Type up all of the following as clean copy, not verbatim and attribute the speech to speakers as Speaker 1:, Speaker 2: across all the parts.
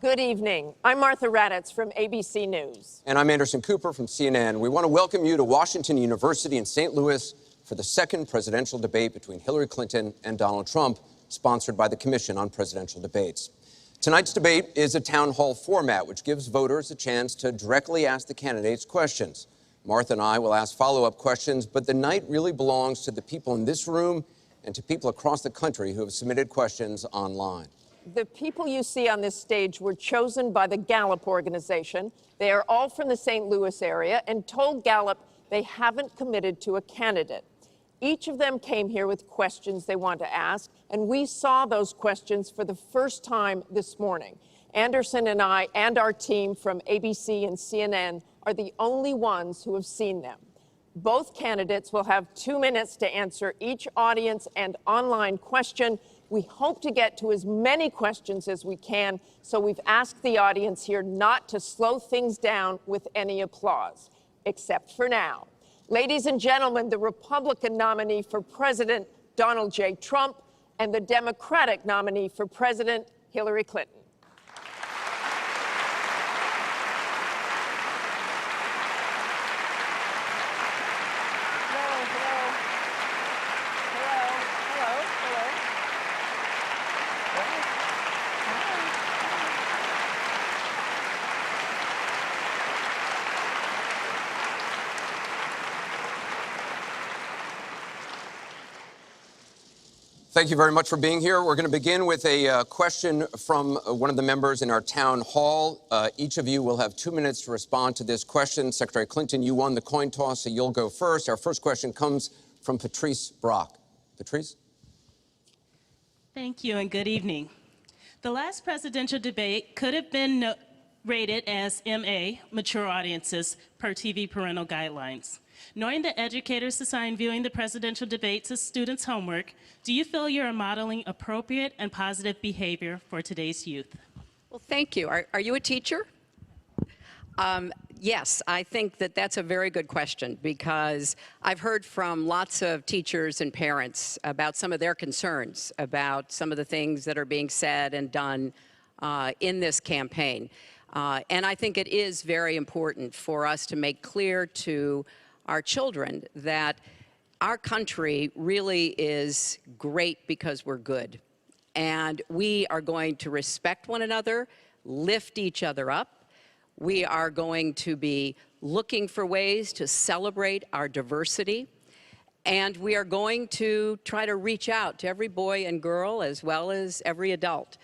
Speaker 1: Good evening. I'm Martha Raddatz from ABC News.
Speaker 2: And I'm Anderson Cooper from CNN. We want to welcome you to Washington University in St. Louis for the second presidential debate between Hillary Clinton and Donald Trump, sponsored by the Commission on Presidential Debates. Tonight's debate is a town hall format, which gives voters a chance to directly ask the candidates questions. Martha and I will ask follow-up questions, but the night really belongs to the people in this room and to people across the country who have submitted questions online.
Speaker 1: The people you see on this stage were chosen by the Gallup organization. They are all from the St. Louis area and told Gallup they haven't committed to a candidate. Each of them came here with questions they want to ask, and we saw those questions for the first time this morning. Anderson and I and our team from ABC and CNN are the only ones who have seen them. Both candidates will have 2 minutes to answer each audience and online question. We hope to get to as many questions as we can, so we've asked the audience here not to slow things down with any applause, except for now. Ladies and gentlemen, the Republican nominee for President, Donald J. Trump, and the Democratic nominee for President, Hillary Clinton.
Speaker 2: Thank you very much for being here. We're going to begin with a question from one of the members in our town hall. Each of you will have 2 minutes to respond to this question. Secretary Clinton, you won the coin toss, so you'll go first. Our first question comes from Patrice Brock. Patrice?
Speaker 3: Thank you and good evening. The last presidential debate could have been rated as MA, mature audiences, per TV parental guidelines. Knowing that educators assign viewing the presidential debates as students' homework, do you feel you're modeling appropriate and positive behavior for today's youth?
Speaker 4: Well, thank you. Are you a teacher? Yes, I think that that's a very good question, because I've heard from lots of teachers and parents about some of their concerns about some of the things that are being said and done in this campaign. And I think it is very important for us to make clear to our children that our country really is great because we're good. And we are going to respect one another, lift each other up. We are going to be looking for ways to celebrate our diversity. And we are going to try to reach out to every boy and girl, as well as every adult,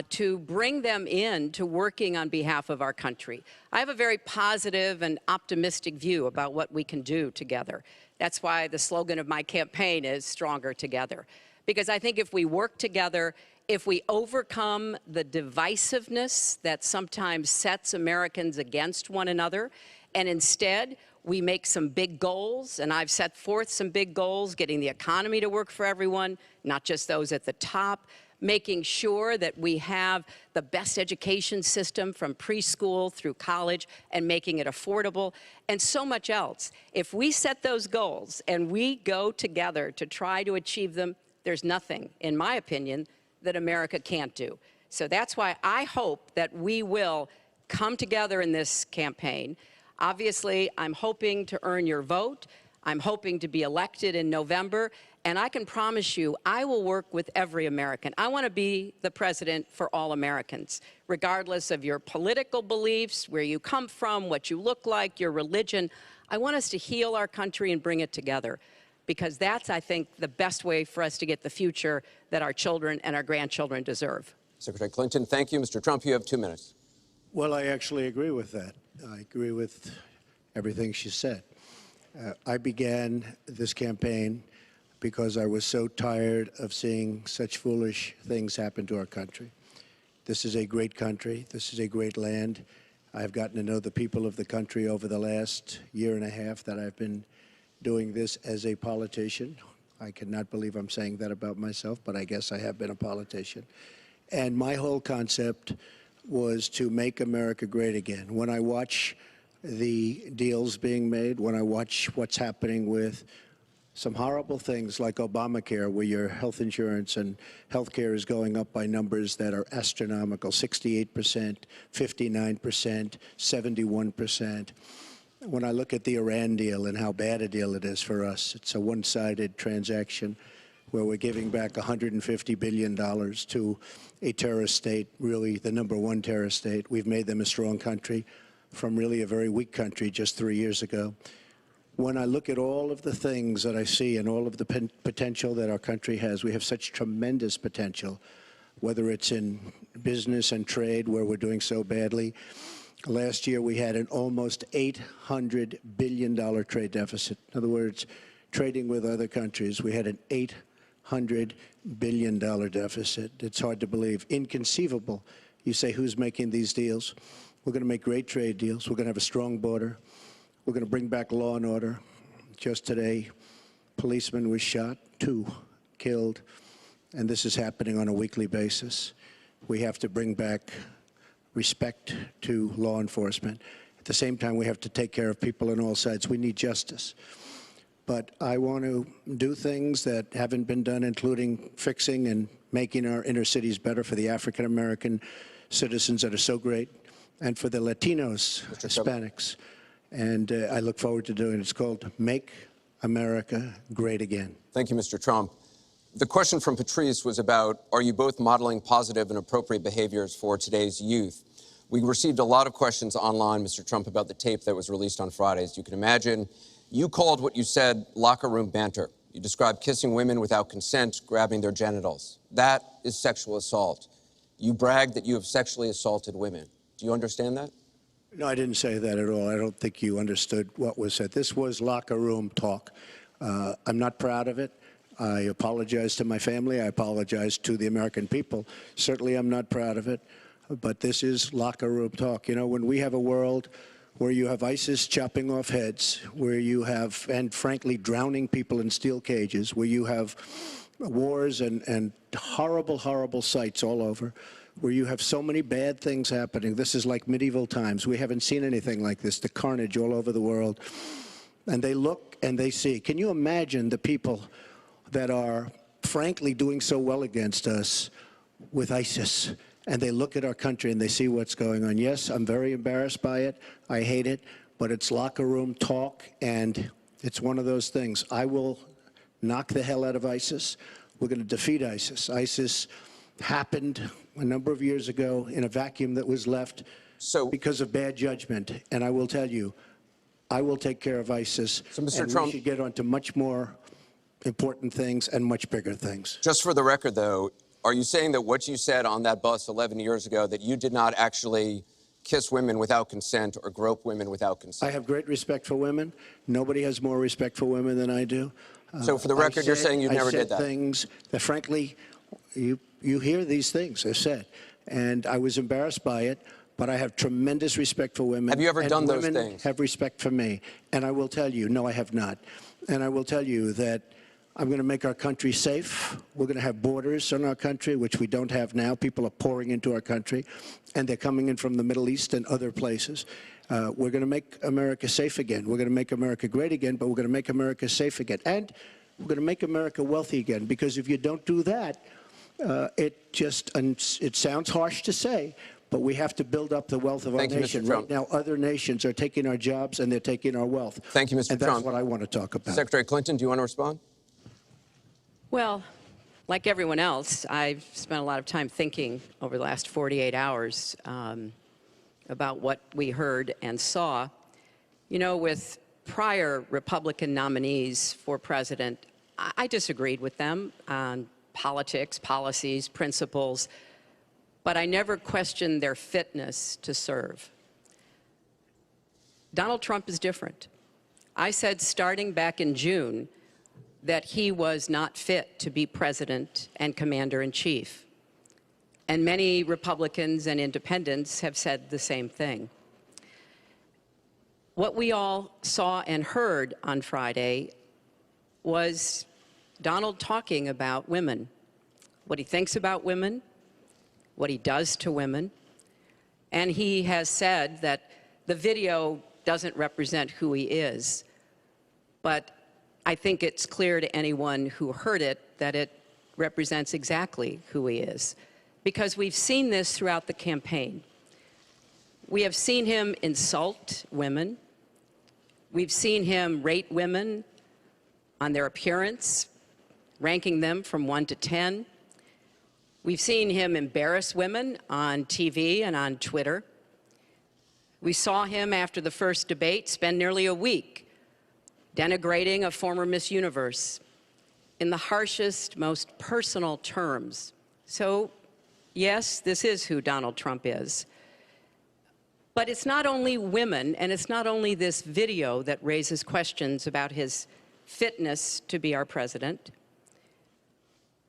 Speaker 4: to bring them in to working on behalf of our country. I have a very positive and optimistic view about what we can do together. That's why the slogan of my campaign is Stronger Together. Because I think if we work together, if we overcome the divisiveness that sometimes sets Americans against one another, and instead we make some big goals, and I've set forth some big goals, getting the economy to work for everyone, not just those at the top, making sure that we have the best education system from preschool through college and making it affordable, and so much else. If we set those goals and we go together to try to achieve them, there's nothing, in my opinion, that America can't do. So that's why I hope that we will come together in this campaign. Obviously, I'm hoping to earn your vote. I'm hoping to be elected in November, and I can promise you I will work with every American. I want to be the president for all Americans, regardless of your political beliefs, where you come from, what you look like, your religion. I want us to heal our country and bring it together, because that's, I think, the best way for us to get the future that our children and our grandchildren deserve.
Speaker 2: Secretary Clinton, thank you. Mr. Trump, you have 2 minutes.
Speaker 5: Well, I actually agree with that. I agree with everything she said. I began this campaign because I was so tired of seeing such foolish things happen to our country. This is a great country. This is a great land. I've gotten to know the people of the country over the last year and a half that I've been doing this as a politician. I cannot believe I'm saying that about myself, but I guess I have been a politician. And my whole concept was to make America great again. When I watch the deals being made, when I watch what's happening with some horrible things like Obamacare, where your health insurance and health care is going up by numbers that are astronomical, 68%, 59%, 71%. When I look at the Iran deal and how bad a deal it is for us, it's a one-sided transaction where we're giving back $150 billion to a terrorist state, really the #1 terrorist state. We've made them a strong country from really a very weak country just 3 years ago. When I look at all of the things that I see and all of the potential that our country has, we have such tremendous potential, whether it's in business and trade, where we're doing so badly. Last year, we had an almost $800 billion trade deficit. In other words, trading with other countries, we had an $800 billion deficit. It's hard to believe. Inconceivable. You say, who's making these deals? We're going to make great trade deals. We're going to have a strong border. We're going to bring back law and order. Just today, a policeman was shot, 2 killed, and this is happening on a weekly basis. We have to bring back respect to law enforcement. At the same time, we have to take care of people on all sides. We need justice. But I want to do things that haven't been done, including fixing and making our inner cities better for the African-American citizens that are so great, and for the Latinos, Hispanics. And I look forward to doing it. It's called Make America Great Again.
Speaker 2: Thank you, Mr. Trump. The question from Patrice was about, are you both modeling positive and appropriate behaviors for today's youth? We received a lot of questions online, Mr. Trump, about the tape that was released on Friday. As you can imagine, you called what you said locker room banter. You described kissing women without consent, grabbing their genitals. That is sexual assault. You bragged that you have sexually assaulted women. Do you understand that?
Speaker 5: No, I didn't say that at all. I don't think you understood what was said. This was locker room talk. I'm not proud of it. I apologize to my family. I apologize to the American people. Certainly, I'm not proud of it. But this is locker room talk. You know, when we have a world where you have ISIS chopping off heads, where you have, and frankly, drowning people in steel cages, where you have wars and horrible, horrible sights all over, where you have so many bad things happening. This is like medieval times. We haven't seen anything like this, the carnage all over the world. And they look and they see. Can you imagine the people that are, frankly, doing so well against us with ISIS? And they look at our country and they see what's going on. Yes, I'm very embarrassed by it. I hate it. But it's locker room talk, and it's one of those things. I will knock the hell out of ISIS. We're going to defeat ISIS. ISIS happened a number of years ago in a vacuum that was left because of bad judgment. And I will tell you, I will take care of ISIS.
Speaker 2: So, Mr.
Speaker 5: And
Speaker 2: Trump,
Speaker 5: we should get on to much more important things and much bigger things.
Speaker 2: Just for the record, though, are you saying that what you said on that bus 11 years ago, that you did not actually kiss women without consent or grope women without consent?
Speaker 5: I have great respect for women. Nobody has more respect for women than I do.
Speaker 2: So for the record, you're saying you never did that?
Speaker 5: I said things that, frankly, you hear these things I said, and I was embarrassed by it, but I have tremendous respect for women.
Speaker 2: Have you ever done those things?
Speaker 5: Women have respect for me, and I will tell you, no, I have not. And I will tell you that I'm going to make our country safe. We're going to have borders in our country, which we don't have now. People are pouring into our country, and they're coming in from the Middle East and other places. We're going to make America safe again. We're going to make America great again, but we're going to make America safe again. And we're going to make America wealthy again, because if you don't do that, it sounds harsh to say, but we have to build up the wealth of our nation. Right now, other nations are taking our jobs and they're taking our wealth.
Speaker 2: Thank you, Mr. Trump.
Speaker 5: And that's what I want to talk about.
Speaker 2: Secretary Clinton, do you want to respond?
Speaker 4: Well, like everyone else, I've spent a lot of time thinking over the last 48 hours about what we heard and saw. You know, with prior Republican nominees for president, I disagreed with them on politics, policies, principles, but I never questioned their fitness to serve. Donald Trump is different. I said starting back in June that he was not fit to be president and commander-in-chief. And many Republicans and independents have said the same thing. What we all saw and heard on Friday was Donald talking about women, what he thinks about women, what he does to women. And he has said that the video doesn't represent who he is. But I think it's clear to anyone who heard it that it represents exactly who he is, because we've seen this throughout the campaign. We have seen him insult women. We've seen him rate women on their appearance, ranking them from 1 to 10. We've seen him embarrass women on TV and on Twitter. We saw him after the first debate spend nearly a week denigrating a former Miss Universe in the harshest, most personal terms. So, yes, this is who Donald Trump is. But it's not only women, and it's not only this video that raises questions about his fitness to be our president,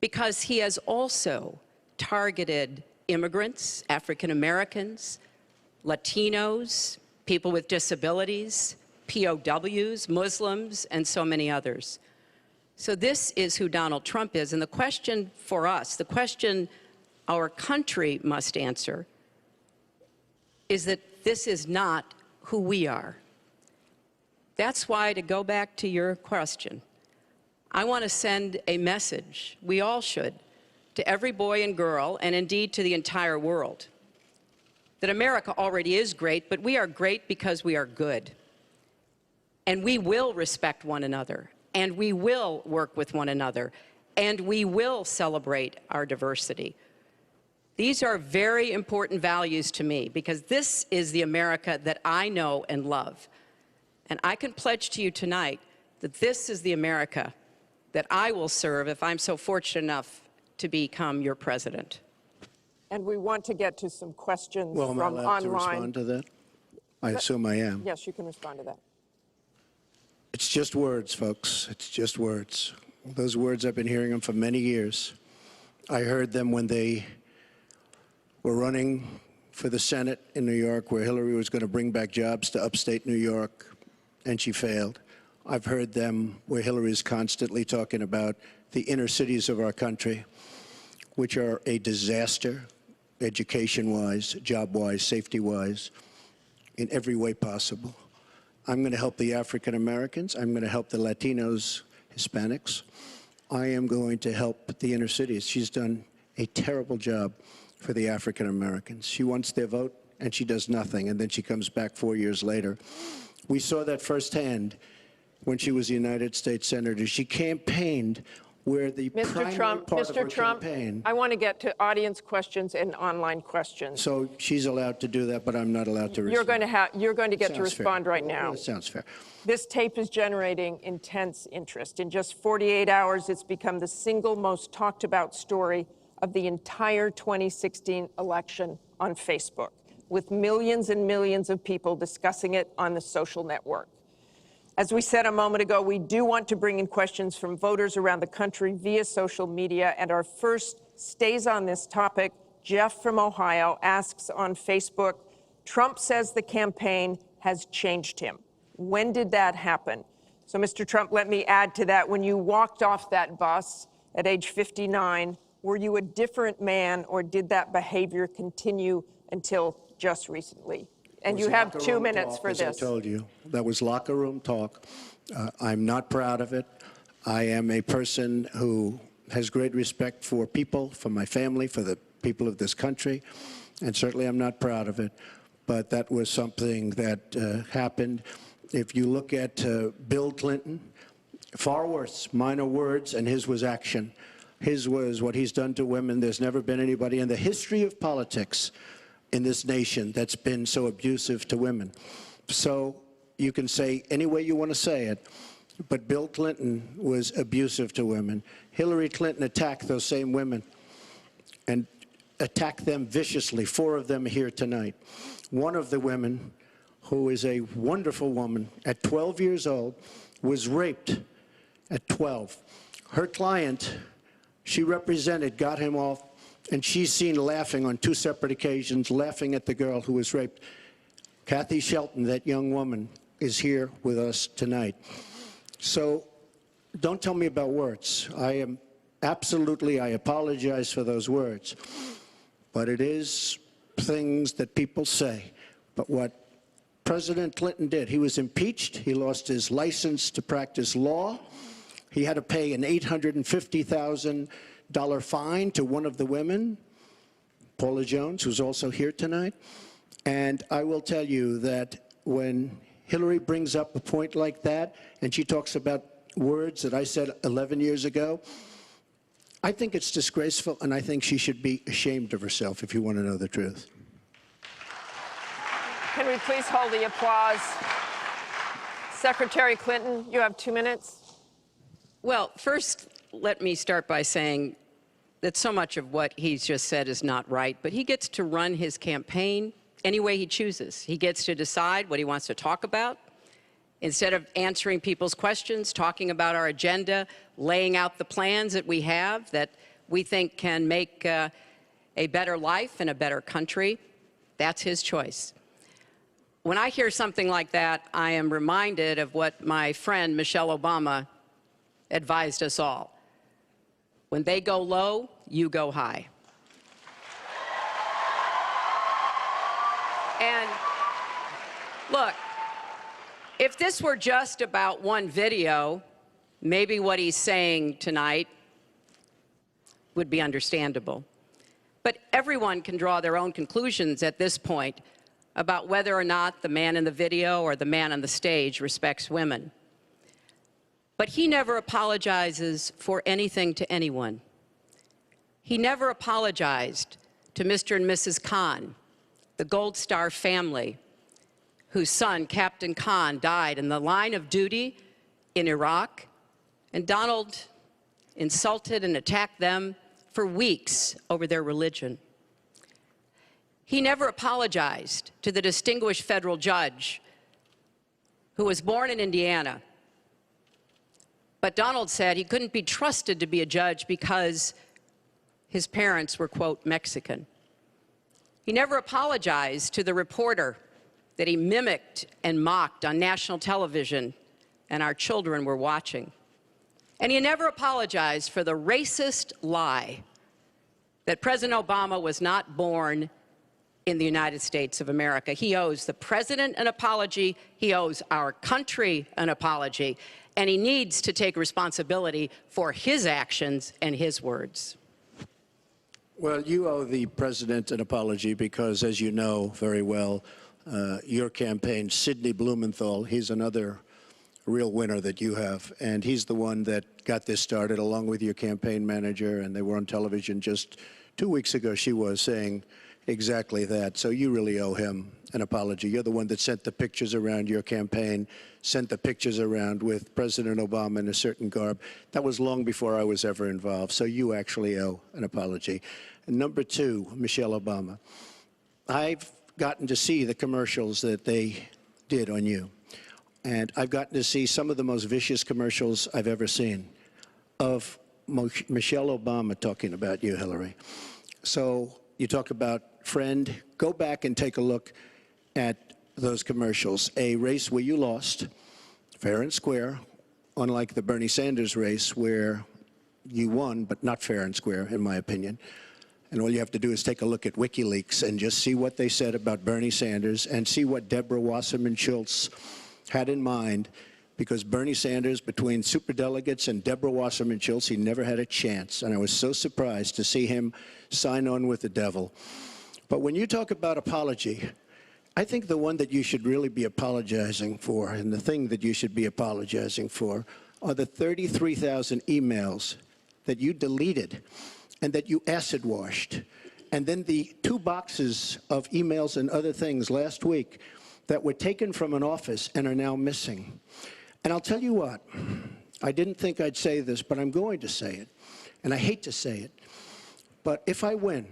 Speaker 4: because he has also targeted immigrants, African Americans, Latinos, people with disabilities, POWs, Muslims, and so many others. So this is who Donald Trump is. And the question for us, the question our country must answer, is that this is not who we are. That's why, to go back to your question, I want to send a message, we all should, to every boy and girl, and indeed to the entire world, that America already is great, but we are great because we are good. And we will respect one another, and we will work with one another, and we will celebrate our diversity. These are very important values to me, because this is the America that I know and love. And I can pledge to you tonight that this is the America that I will serve if I'm so fortunate enough to become your president.
Speaker 1: And we want to get to some questions
Speaker 5: Well, am I
Speaker 1: from
Speaker 5: allowed
Speaker 1: online.
Speaker 5: to respond to that? I assume I am.
Speaker 1: Yes, you can respond to that.
Speaker 5: It's just words, folks. It's just words. Those words, I've been hearing them for many years. I heard them when they were running for the Senate in New York, where Hillary was going to bring back jobs to upstate New York, and she failed. I've heard them where Hillary is constantly talking about the inner cities of our country, which are a disaster, education-wise, job-wise, safety-wise, in every way possible. I'm going to help the African Americans. I'm going to help the Latinos, Hispanics. I am going to help the inner cities. She's done a terrible job for the African Americans. She wants their vote, and she does nothing, and then she comes back 4 years later. We saw that firsthand when she was a United States Senator. She campaigned where the primary part of her campaign.
Speaker 1: I want to get to audience questions and online questions.
Speaker 5: So she's allowed to do that, but I'm not allowed to respond.
Speaker 1: You're going to get to respond right now.
Speaker 5: Well, that sounds fair.
Speaker 1: This tape is generating intense interest. In just 48 hours, it's become the single most talked about story of the entire 2016 election on Facebook, with millions and millions of people discussing it on the social network. As we said a moment ago, we do want to bring in questions from voters around the country via social media, and our first stays on this topic. Jeff from Ohio asks on Facebook, Trump says the campaign has changed him. When did that happen? So, Mr. Trump, let me add to that. When you walked off that bus at age 59, were you a different man, or did that behavior continue until just recently? And you have 2 minutes for this.
Speaker 5: As I told you, that was locker room talk. I'm not proud of it. I am a person who has great respect for people, for my family, for the people of this country, and certainly I'm not proud of it. But that was something that happened. If you look at Bill Clinton, far worse, minor words, and his was action. His was what he's done to women. There's never been anybody in the history of politics in this nation that's been so abusive to women. So you can say any way you want to say it, but Bill Clinton was abusive to women. Hillary Clinton attacked those same women and attacked them viciously. 4 of them here tonight. One of the women, who is a wonderful woman, at 12 years old, was raped at 12. Her client, she represented, got him off, and she's seen laughing on 2 separate occasions, laughing at the girl who was raped. Kathy Shelton, that young woman, is here with us tonight. So don't tell me about words. I apologize for those words. But it is things that people say. But what President Clinton did. He was impeached. He lost his license to practice law. He had to pay an $850,000 fine to one of the women, Paula Jones, who's also here tonight. And I will tell you that when Hillary brings up a point like that, and she talks about words that I said 11 years ago, I think it's disgraceful, and I think she should be ashamed of herself, if you want to know the truth.
Speaker 1: Can we please hold the applause? Secretary Clinton, you have 2 minutes.
Speaker 4: Well, first, let me start by saying that so much of what he's just said is not right, but he gets to run his campaign any way he chooses. He gets to decide what he wants to talk about. Instead of answering people's questions, talking about our agenda, laying out the plans that we have that we think can make a better life and a better country, that's his choice. When I hear something like that, I am reminded of what my friend Michelle Obama advised us all. When they go low, you go high. And look, if this were just about one video, maybe what he's saying tonight would be understandable. But everyone can draw their own conclusions at this point about whether or not the man in the video or the man on the stage respects women. But he never apologizes for anything to anyone. He never apologized to Mr. and Mrs. Khan, the Gold Star family, whose son, Captain Khan, died in the line of duty in Iraq, and Donald insulted and attacked them for weeks over their religion. He never apologized to the distinguished federal judge who was born in Indiana. But Donald said he couldn't be trusted to be a judge because his parents were, quote, Mexican. He never apologized to the reporter that he mimicked and mocked on national television and our children were watching. And he never apologized for the racist lie that President Obama was not born in the United States of America. He owes the president an apology, he owes our country an apology, and he needs to take responsibility for his actions and his words.
Speaker 5: Well, you owe the president an apology because, as you know very well, your campaign, Sidney Blumenthal, he's another real winner that you have, and he's the one that got this started along with your campaign manager, and they were on television just 2 weeks ago, she was saying exactly that. So you really owe him an apology. You're the one that sent the pictures around your campaign, sent the pictures around with President Obama in a certain garb. That was long before I was ever involved. So you actually owe an apology. And number two, Michelle Obama. I've gotten to see the commercials that they did on you. And I've gotten to see some of the most vicious commercials I've ever seen of Michelle Obama talking about you, Hillary. So you talk about friend, go back and take a look at those commercials. A race where you lost, fair and square, unlike the Bernie Sanders race where you won, but not fair and square, in my opinion. And all you have to do is take a look at WikiLeaks and just see what they said about Bernie Sanders and see what Deborah Wasserman Schultz had in mind, because Bernie Sanders, between superdelegates and Deborah Wasserman Schultz, he never had a chance. And I was so surprised to see him sign on with the devil. But when you talk about apology, I think the one that you should really be apologizing for, and the thing that you should be apologizing for, are the 33,000 emails that you deleted and that you acid washed. And then the 2 boxes of emails and other things last week that were taken from an office and are now missing. And I'll tell you what, I didn't think I'd say this, but I'm going to say it. And I hate to say it. But if I win,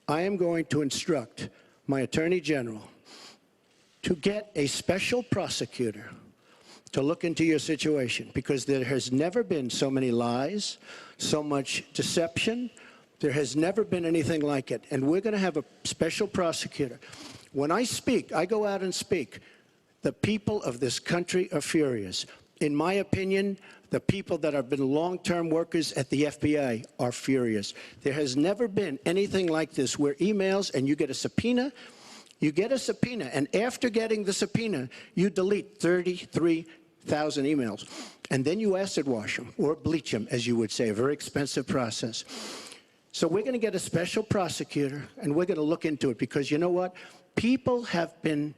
Speaker 5: I am going to instruct my Attorney General to get a special prosecutor to look into your situation, because there has never been so many lies, so much deception. There has never been anything like it. And we're going to have a special prosecutor. When I speak, I go out and speak. The people of this country are furious. In my opinion, the people that have been long-term workers at the FBI are furious. There has never been anything like this, where emails, and you get a subpoena, You get a subpoena, and after getting the subpoena, you delete 33,000 emails. And then you acid wash them, or bleach them, as you would say, a very expensive process. So we're going to get a special prosecutor, and we're going to look into it, because you know what? People have been,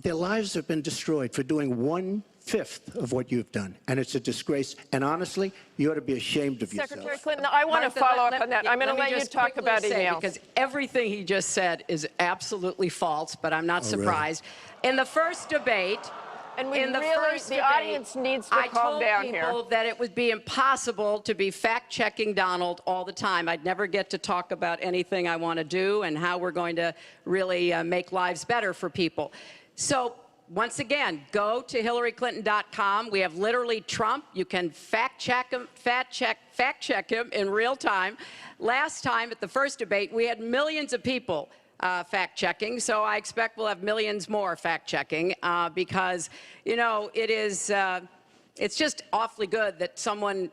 Speaker 5: their lives have been destroyed for doing 1/5 of what you've done, and it's a disgrace. And honestly, you ought to be ashamed of yourself.
Speaker 1: Secretary Clinton, I want to
Speaker 4: Martha,
Speaker 1: follow up on that. I'm going to let you talk about emails.
Speaker 4: Because everything he just said is absolutely false, but I'm not surprised.
Speaker 5: Really?
Speaker 4: In the first debate,
Speaker 1: the audience needs to calm down here.
Speaker 4: I told people that it would be impossible to be fact-checking Donald all the time. I'd never get to talk about anything I want to do and how we're going to really make lives better for people. So once again, go to HillaryClinton.com. We have literally Trump. You can fact-check him in real time. Last time at the first debate, we had millions of people fact-checking, so I expect we'll have millions more fact-checking because, you know, it's just awfully good that someone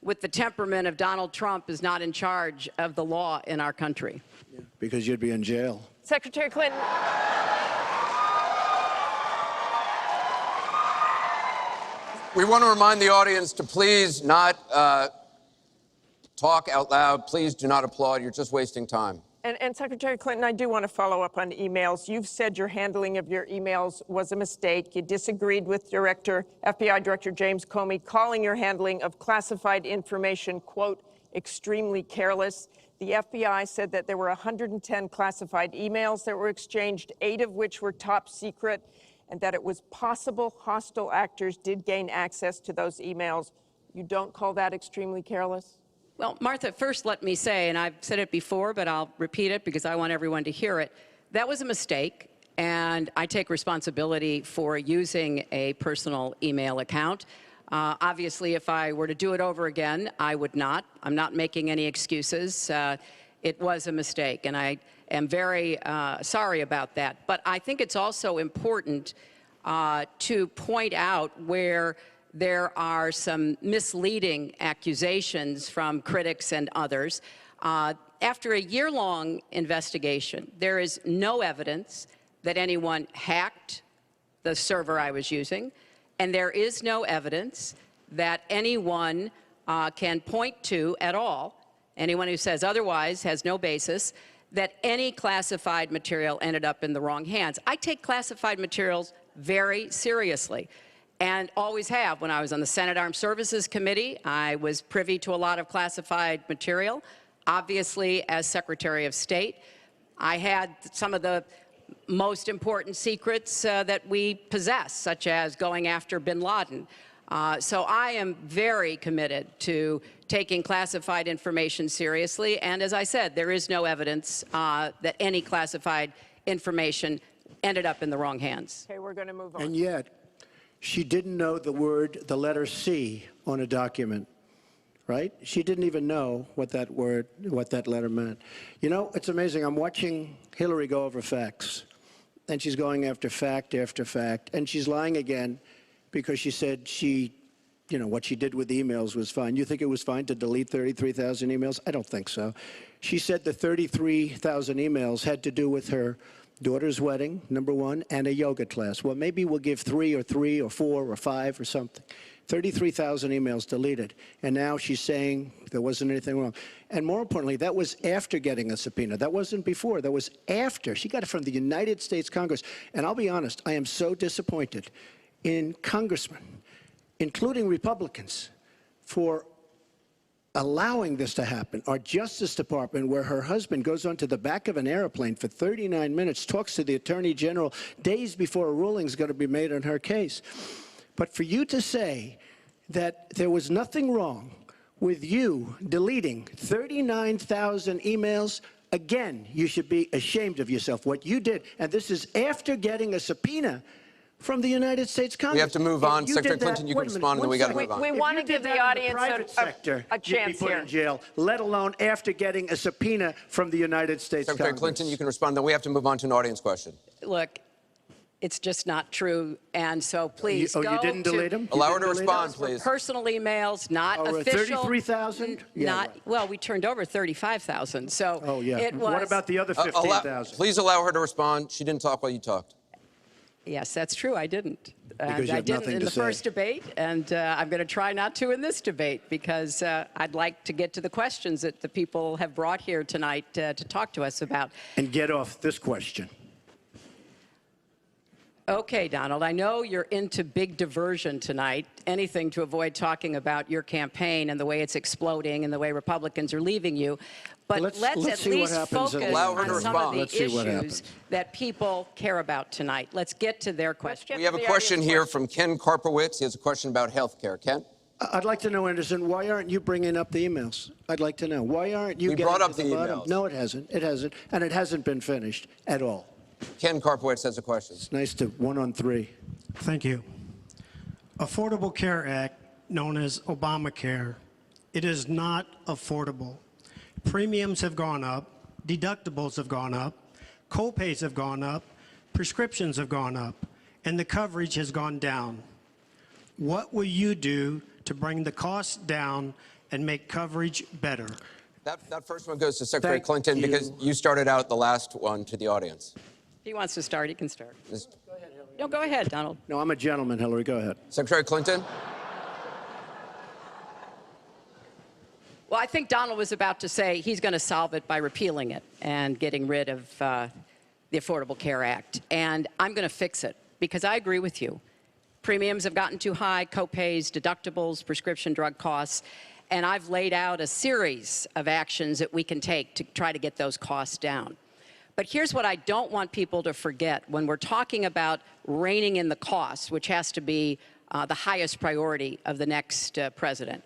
Speaker 4: with the temperament of Donald Trump is not in charge of the law in our country.
Speaker 5: Yeah, because you'd be in jail.
Speaker 1: Secretary Clinton.
Speaker 2: We want to remind the audience to please not talk out loud. Please do not applaud. You're just wasting time.
Speaker 1: And Secretary Clinton, I do want to follow up on emails. You've said your handling of your emails was a mistake. You disagreed with FBI Director James Comey, calling your handling of classified information, quote, extremely careless. The FBI said that there were 110 classified emails that were exchanged, 8 of which were top secret, and that it was possible hostile actors did gain access to those emails. You don't call that extremely careless?
Speaker 4: Well, Martha, first let me say, and I've said it before, but I'll repeat it because I want everyone to hear it, that was a mistake, and I take responsibility for using a personal email account. Obviously, if I were to do it over again, I would not. I'm not making any excuses. It was a mistake, and I am very sorry about that. But I think it's also important to point out where there are some misleading accusations from critics and others. After a year-long investigation, there is no evidence that anyone hacked the server I was using, and there is no evidence that anyone can point to at all, anyone who says otherwise has no basis, that any classified material ended up in the wrong hands. I take classified materials very seriously, and always have. When I was on the Senate Armed Services Committee, I was privy to a lot of classified material. Obviously, as Secretary of State, I had some of the most important secrets that we possess, such as going after bin Laden. So I am very committed to taking classified information seriously, and as I said, there is no evidence that any classified information ended up in the wrong hands.
Speaker 1: Okay, we're going to move on.
Speaker 5: And yet, she didn't know the letter C on a document, right? She didn't even know what that letter meant. You know, it's amazing. I'm watching Hillary go over facts, and she's going after fact after fact, and she's lying again because she said what she did with the emails was fine. You think it was fine to delete 33,000 emails? I don't think so. She said the 33,000 emails had to do with her daughter's wedding, number one, and a yoga class. Well, maybe we'll give 3 or 4 or 5 or something. 33,000 emails deleted. And now she's saying there wasn't anything wrong. And more importantly, that was after getting a subpoena. That wasn't before. That was after. She got it from the United States Congress. And I'll be honest, I am so disappointed in congressmen, including Republicans, for allowing this to happen. Our Justice Department, where her husband goes onto the back of an airplane for 39 minutes, talks to the Attorney General days before a ruling is going to be made on her case. But for you to say that there was nothing wrong with you deleting 39,000 emails, again, you should be ashamed of yourself, what you did. And this is after getting a subpoena from the United States Congress.
Speaker 2: We have to move on. Secretary Clinton, you can respond, and then we got to move on.
Speaker 1: We want to give the audience a chance
Speaker 5: you'd be put in jail, let alone after getting a subpoena from the United States
Speaker 2: Secretary
Speaker 5: Congress.
Speaker 2: Clinton, you can respond, then we have to move on to an audience question.
Speaker 4: Look, It's just not true. And so please go
Speaker 5: you didn't
Speaker 4: to
Speaker 5: delete them?
Speaker 2: Allow her to respond,
Speaker 4: those were
Speaker 2: please.
Speaker 4: personal emails, not official.
Speaker 5: 33,000? Yeah,
Speaker 4: Not
Speaker 5: right.
Speaker 4: well. We turned over 35,000. So
Speaker 5: Oh, yeah.
Speaker 4: it was.
Speaker 5: What about the other 15,000?
Speaker 2: Please allow her to respond. She didn't talk while you talked.
Speaker 4: Yes, that's true. I didn't. And
Speaker 5: you
Speaker 4: I
Speaker 5: have
Speaker 4: didn't
Speaker 5: nothing
Speaker 4: in
Speaker 5: to
Speaker 4: the
Speaker 5: say.
Speaker 4: first debate, and I'm going to try not to in this debate because I'd like to get to the questions that the people have brought here tonight to talk to us about.
Speaker 5: And get off this question.
Speaker 4: Okay, Donald, I know you're into big diversion tonight, anything to avoid talking about your campaign and the way it's exploding and the way Republicans are leaving you. But
Speaker 5: Let's
Speaker 4: at
Speaker 5: see what
Speaker 4: least
Speaker 5: happens
Speaker 4: focus
Speaker 5: at the
Speaker 2: Allow her
Speaker 4: on
Speaker 2: to
Speaker 4: some of
Speaker 2: respond.
Speaker 4: the
Speaker 5: Let's see what
Speaker 4: issues
Speaker 5: happens.
Speaker 4: that people care about tonight. Let's get to their questions.
Speaker 2: We have a question here from Ken Karpowitz. He has a question about health care. Ken?
Speaker 5: I'd like to know, Anderson, why aren't you bringing up the emails? I'd like to know. Why aren't you
Speaker 2: We
Speaker 5: getting
Speaker 2: brought up
Speaker 5: to
Speaker 2: the
Speaker 5: bottom?
Speaker 2: emails.
Speaker 5: No, it hasn't. It hasn't. And it hasn't been finished at all.
Speaker 2: Ken Karpowitz has a question.
Speaker 5: It's nice to 1-on-3.
Speaker 6: Thank you. Affordable Care Act, known as Obamacare, it is not affordable. Premiums have gone up, deductibles have gone up, co-pays have gone up, prescriptions have gone up, and the coverage has gone down. What will you do to bring the costs down and make coverage better?
Speaker 2: That first one goes to Secretary
Speaker 5: Thank
Speaker 2: Clinton
Speaker 5: you.
Speaker 2: because you started out the last one to the audience.
Speaker 4: If he wants to start, he can start.
Speaker 2: This-
Speaker 4: No, go ahead, Donald.
Speaker 5: No, I'm a gentleman, Hillary. Go ahead.
Speaker 2: Secretary Clinton?
Speaker 4: Well, I think Donald was about to say he's going to solve it by repealing it and getting rid of the Affordable Care Act. And I'm going to fix it because I agree with you. Premiums have gotten too high, co-pays, deductibles, prescription drug costs. And I've laid out a series of actions that we can take to try to get those costs down. But here's what I don't want people to forget when we're talking about reining in the costs, which has to be the highest priority of the next president.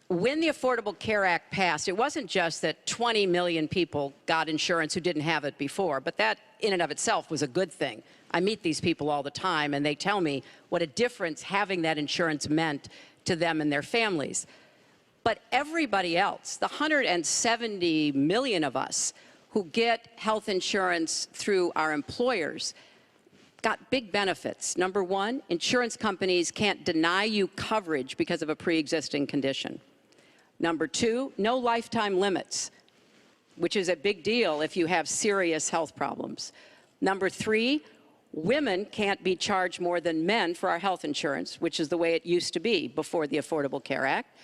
Speaker 4: When the Affordable Care Act passed, it wasn't just that 20 million people got insurance who didn't have it before, but that in and of itself was a good thing. I meet these people all the time, and they tell me what a difference having that insurance meant to them and their families. But everybody else, the 170 million of us who get health insurance through our employers, got big benefits. Number one, insurance companies can't deny you coverage because of a pre-existing condition. Number two, no lifetime limits, which is a big deal if you have serious health problems. Number three, women can't be charged more than men for our health insurance, which is the way it used to be before the Affordable Care Act.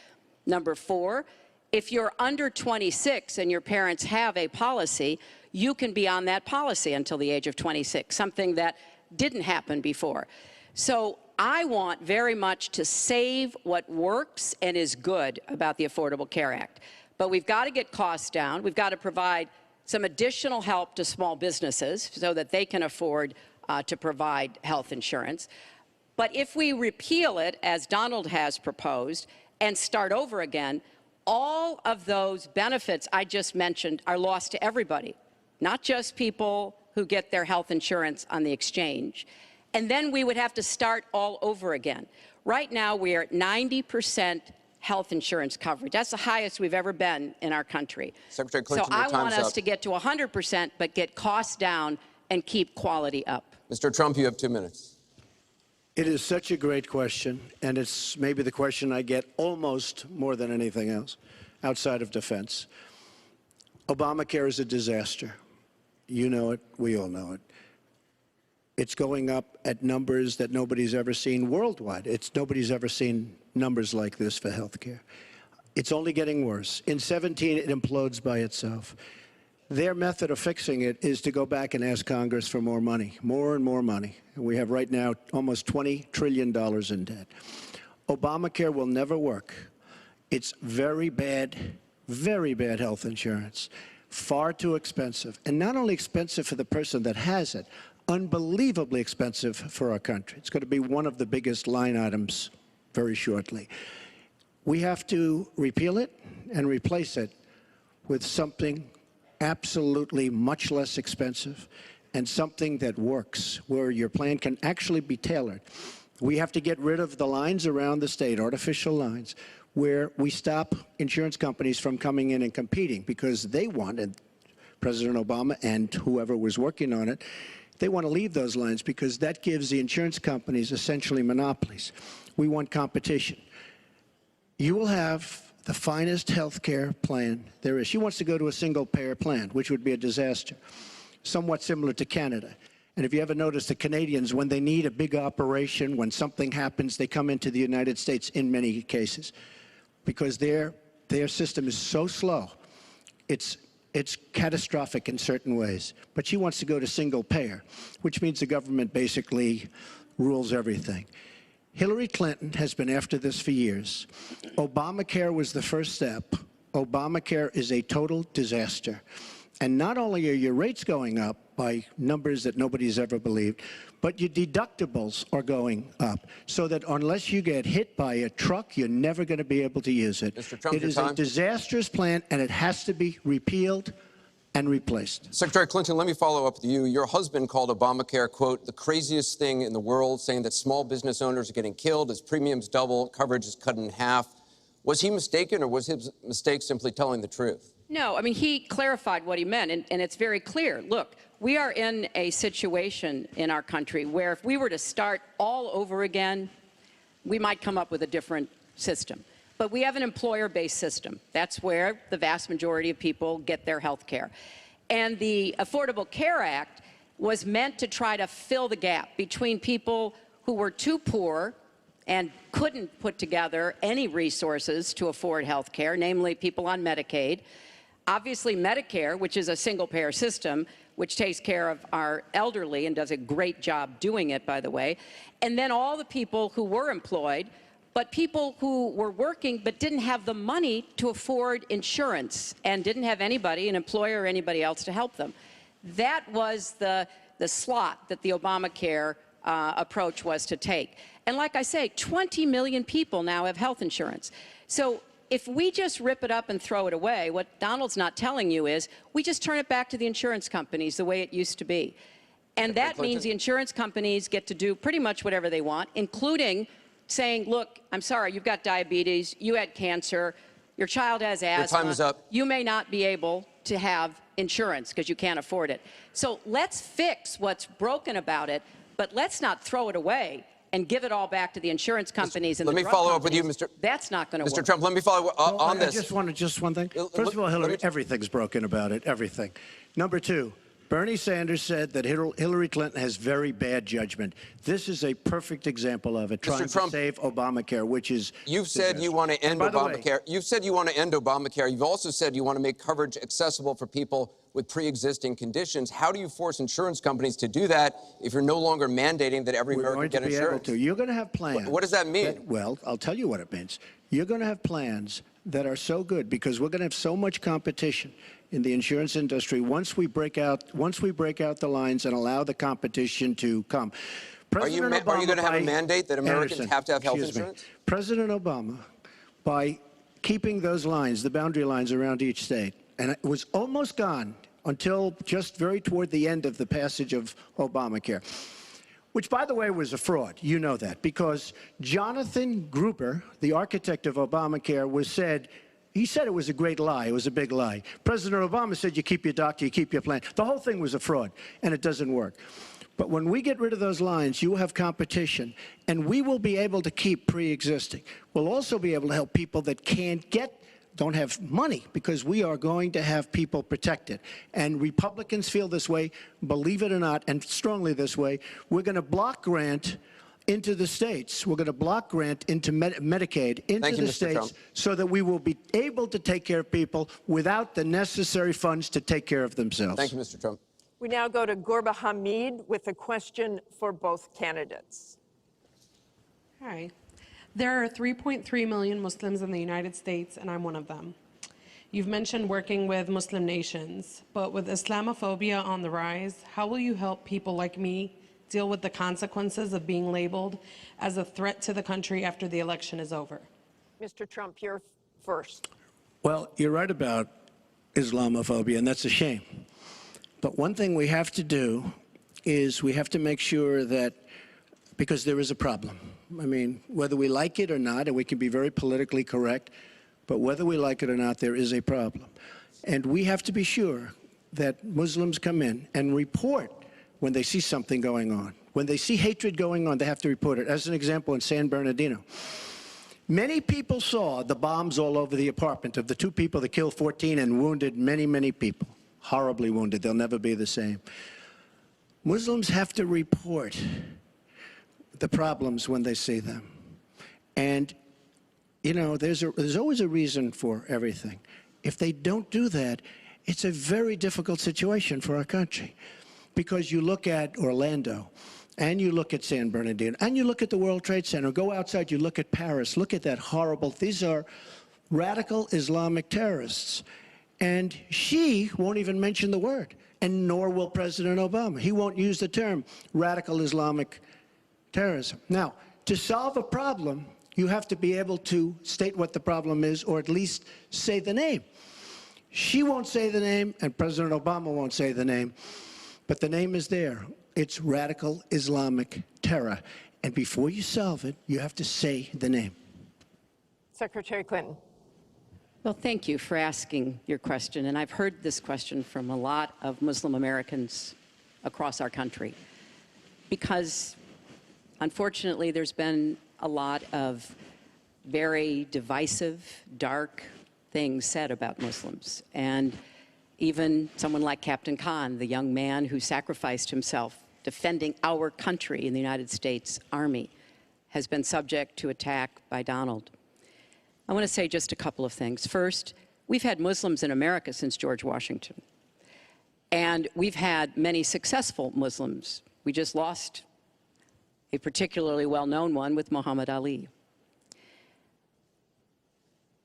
Speaker 4: Number four, if you're under 26 and your parents have a policy, you can be on that policy until the age of 26, something that didn't happen before. So I want very much to save what works and is good about the Affordable Care Act. But we've got to get costs down. We've got to provide some additional help to small businesses so that they can afford to provide health insurance. But if we repeal it, as Donald has proposed, and start over again, all of those benefits I just mentioned are lost to everybody, not just people who get their health insurance on the exchange. And then we would have to start all over again. Right now, we are at 90% health insurance coverage. That's the highest we've ever been in our country.
Speaker 2: Secretary Clinton,
Speaker 4: so I
Speaker 2: your time's
Speaker 4: want us
Speaker 2: up.
Speaker 4: to get to 100%, but get costs down and keep quality up.
Speaker 2: Mr. Trump, you have 2 minutes.
Speaker 5: It is such a great question, and it's maybe the question I get almost more than anything else outside of defense. Obamacare is a disaster. You know it. We all know it. It's going up at numbers that nobody's ever seen worldwide. Nobody's ever seen numbers like this for health care. It's only getting worse. In 17, it implodes by itself. Their method of fixing it is to go back and ask Congress for more money, more and more money. And we have right now almost $20 trillion in debt. Obamacare will never work. It's very bad health insurance, far too expensive. And not only expensive for the person that has it, unbelievably expensive for our country. It's going to be one of the biggest line items very shortly. We have to repeal it and replace it with something absolutely much less expensive and something that works, where your plan can actually be tailored. We have to get rid of the lines around the state, artificial lines, where we stop insurance companies from coming in and competing because they wanted, President Obama and whoever was working on it, They want to leave those lines because that gives the insurance companies essentially monopolies. We want competition. You will have the finest health care plan there is. She wants to go to a single-payer plan, which would be a disaster, somewhat similar to Canada. And if you ever notice, the Canadians, when they need a big operation, when something happens, they come into the United States in many cases because their system is so slow. It's catastrophic in certain ways. But she wants to go to single payer, which means the government basically rules everything. Hillary Clinton has been after this for years. Obamacare was the first step. Obamacare is a total disaster. And not only are your rates going up by numbers that nobody's ever believed, but your deductibles are going up. So that unless you get hit by a truck, you're never going to be able to use it.
Speaker 2: Mr. Trump,
Speaker 5: it is a disastrous plan, and it has to be repealed and replaced.
Speaker 2: Secretary Clinton, let me follow up with you. Your husband called Obamacare, quote, the craziest thing in the world, saying that small business owners are getting killed as premiums double, coverage is cut in half. Was he mistaken, or was his mistake simply telling the truth?
Speaker 4: No, I mean, he clarified what he meant, and it's very clear. Look, we are in a situation in our country where if we were to start all over again, we might come up with a different system. But we have an employer-based system. That's where the vast majority of people get their health care. And the Affordable Care Act was meant to try to fill the gap between people who were too poor and couldn't put together any resources to afford health care, namely people on Medicaid. Obviously, Medicare, which is a single-payer system, which takes care of our elderly and does a great job doing it, by the way. And then all the people who were employed, but people who were working but didn't have the money to afford insurance and didn't have anybody, an employer or anybody else, to help them. That was the slot that the Obamacare approach was to take. And like I say, 20 million people now have health insurance. So if we just rip it up and throw it away, what Donald's not telling you is we just turn it back to the insurance companies the way it used to be. And that means the insurance companies get to do pretty much whatever they want, including saying, look, I'm sorry, you've got diabetes, you had cancer, your child has asthma.
Speaker 2: Your time is up.
Speaker 4: You may not be able to have insurance because you can't afford it. So let's fix what's broken about it, but let's not throw it away and give it all back to the insurance companies and the drug companies.
Speaker 2: Let me follow up with you, Mr.
Speaker 4: That's not going to work.
Speaker 2: Mr. Trump, let me follow up on this.
Speaker 5: I just wanted just one thing. First of all, Hillary, everything's broken about it, everything. Number two, Bernie Sanders said that Hillary Clinton has very bad judgment. This is a perfect example of it, trying to save Obamacare, which is...
Speaker 2: You've said you want to end Obamacare. You've said you want to end Obamacare. You've also said you want to make coverage accessible for people with pre-existing conditions. How do you force insurance companies to do that if you're no longer mandating that every American get insurance?
Speaker 5: You're going to have plans.
Speaker 2: What does that mean?
Speaker 5: Well, I'll tell you what it means. You're going to have plans that are so good because we're going to have so much competition in the insurance industry once we break out the lines and allow the competition to come.
Speaker 2: Are you going to have a mandate that Americans have to have health insurance?
Speaker 5: President Obama, by keeping those lines, the boundary lines around each state, and it was almost gone until just very toward the end of the passage of Obamacare, which, by the way, was a fraud. You know that, because Jonathan Gruber, the architect of Obamacare, he said it was a great lie. It was a big lie. President Obama said you keep your doctor, you keep your plan. The whole thing was a fraud, and it doesn't work. But when we get rid of those lines, you have competition, and we will be able to keep pre-existing. We'll also be able to help people that don't have money, because we are going to have people protected. And Republicans feel this way, believe it or not, and strongly this way. We're going to block grant into the states. We're going to block grant into Medicaid into the states so that we will be able to take care of people without the necessary funds to take care of themselves.
Speaker 2: Thank you, Mr. Trump.
Speaker 1: We now go to Gorba Hamid with a question for both candidates.
Speaker 7: Hi. There are 3.3 million Muslims in the United States, and I'm one of them. You've mentioned working with Muslim nations, but with Islamophobia on the rise, how will you help people like me deal with the consequences of being labeled as a threat to the country after the election is over?
Speaker 1: Mr. Trump, you're first.
Speaker 5: Well, you're right about Islamophobia, and that's a shame. But one thing we have to do is we have to make sure that, because there is a problem. I mean, whether we like it or not, and we can be very politically correct, but whether we like it or not, there is a problem. And we have to be sure that Muslims come in and report when they see something going on. When they see hatred going on, they have to report it. As an example, in San Bernardino, many people saw the bombs all over the apartment of the two people that killed 14 and wounded many, many people. Horribly wounded. They'll never be the same. Muslims have to report the problems when they see them. And, you know, there's always a reason for everything. If they don't do that, it's a very difficult situation for our country. Because you look at Orlando, and you look at San Bernardino, and you look at the World Trade Center, go outside, you look at Paris, look at that horrible, these are radical Islamic terrorists. And she won't even mention the word, and nor will President Obama. He won't use the term radical Islamic terrorism. Now, to solve a problem, you have to be able to state what the problem is, or at least say the name. She won't say the name, and President Obama won't say the name, but the name is there. It's radical Islamic terror. And before you solve it, you have to say the name.
Speaker 1: Secretary Clinton.
Speaker 4: Well, thank you for asking your question. And I've heard this question from a lot of Muslim Americans across our country. Because, unfortunately, there's been a lot of very divisive, dark things said about Muslims. And even someone like Captain Khan, the young man who sacrificed himself defending our country in the United States Army, has been subject to attack by Donald. I want to say just a couple of things. First, we've had Muslims in America since George Washington. And we've had many successful Muslims. We just lost a particularly well-known one with Muhammad Ali.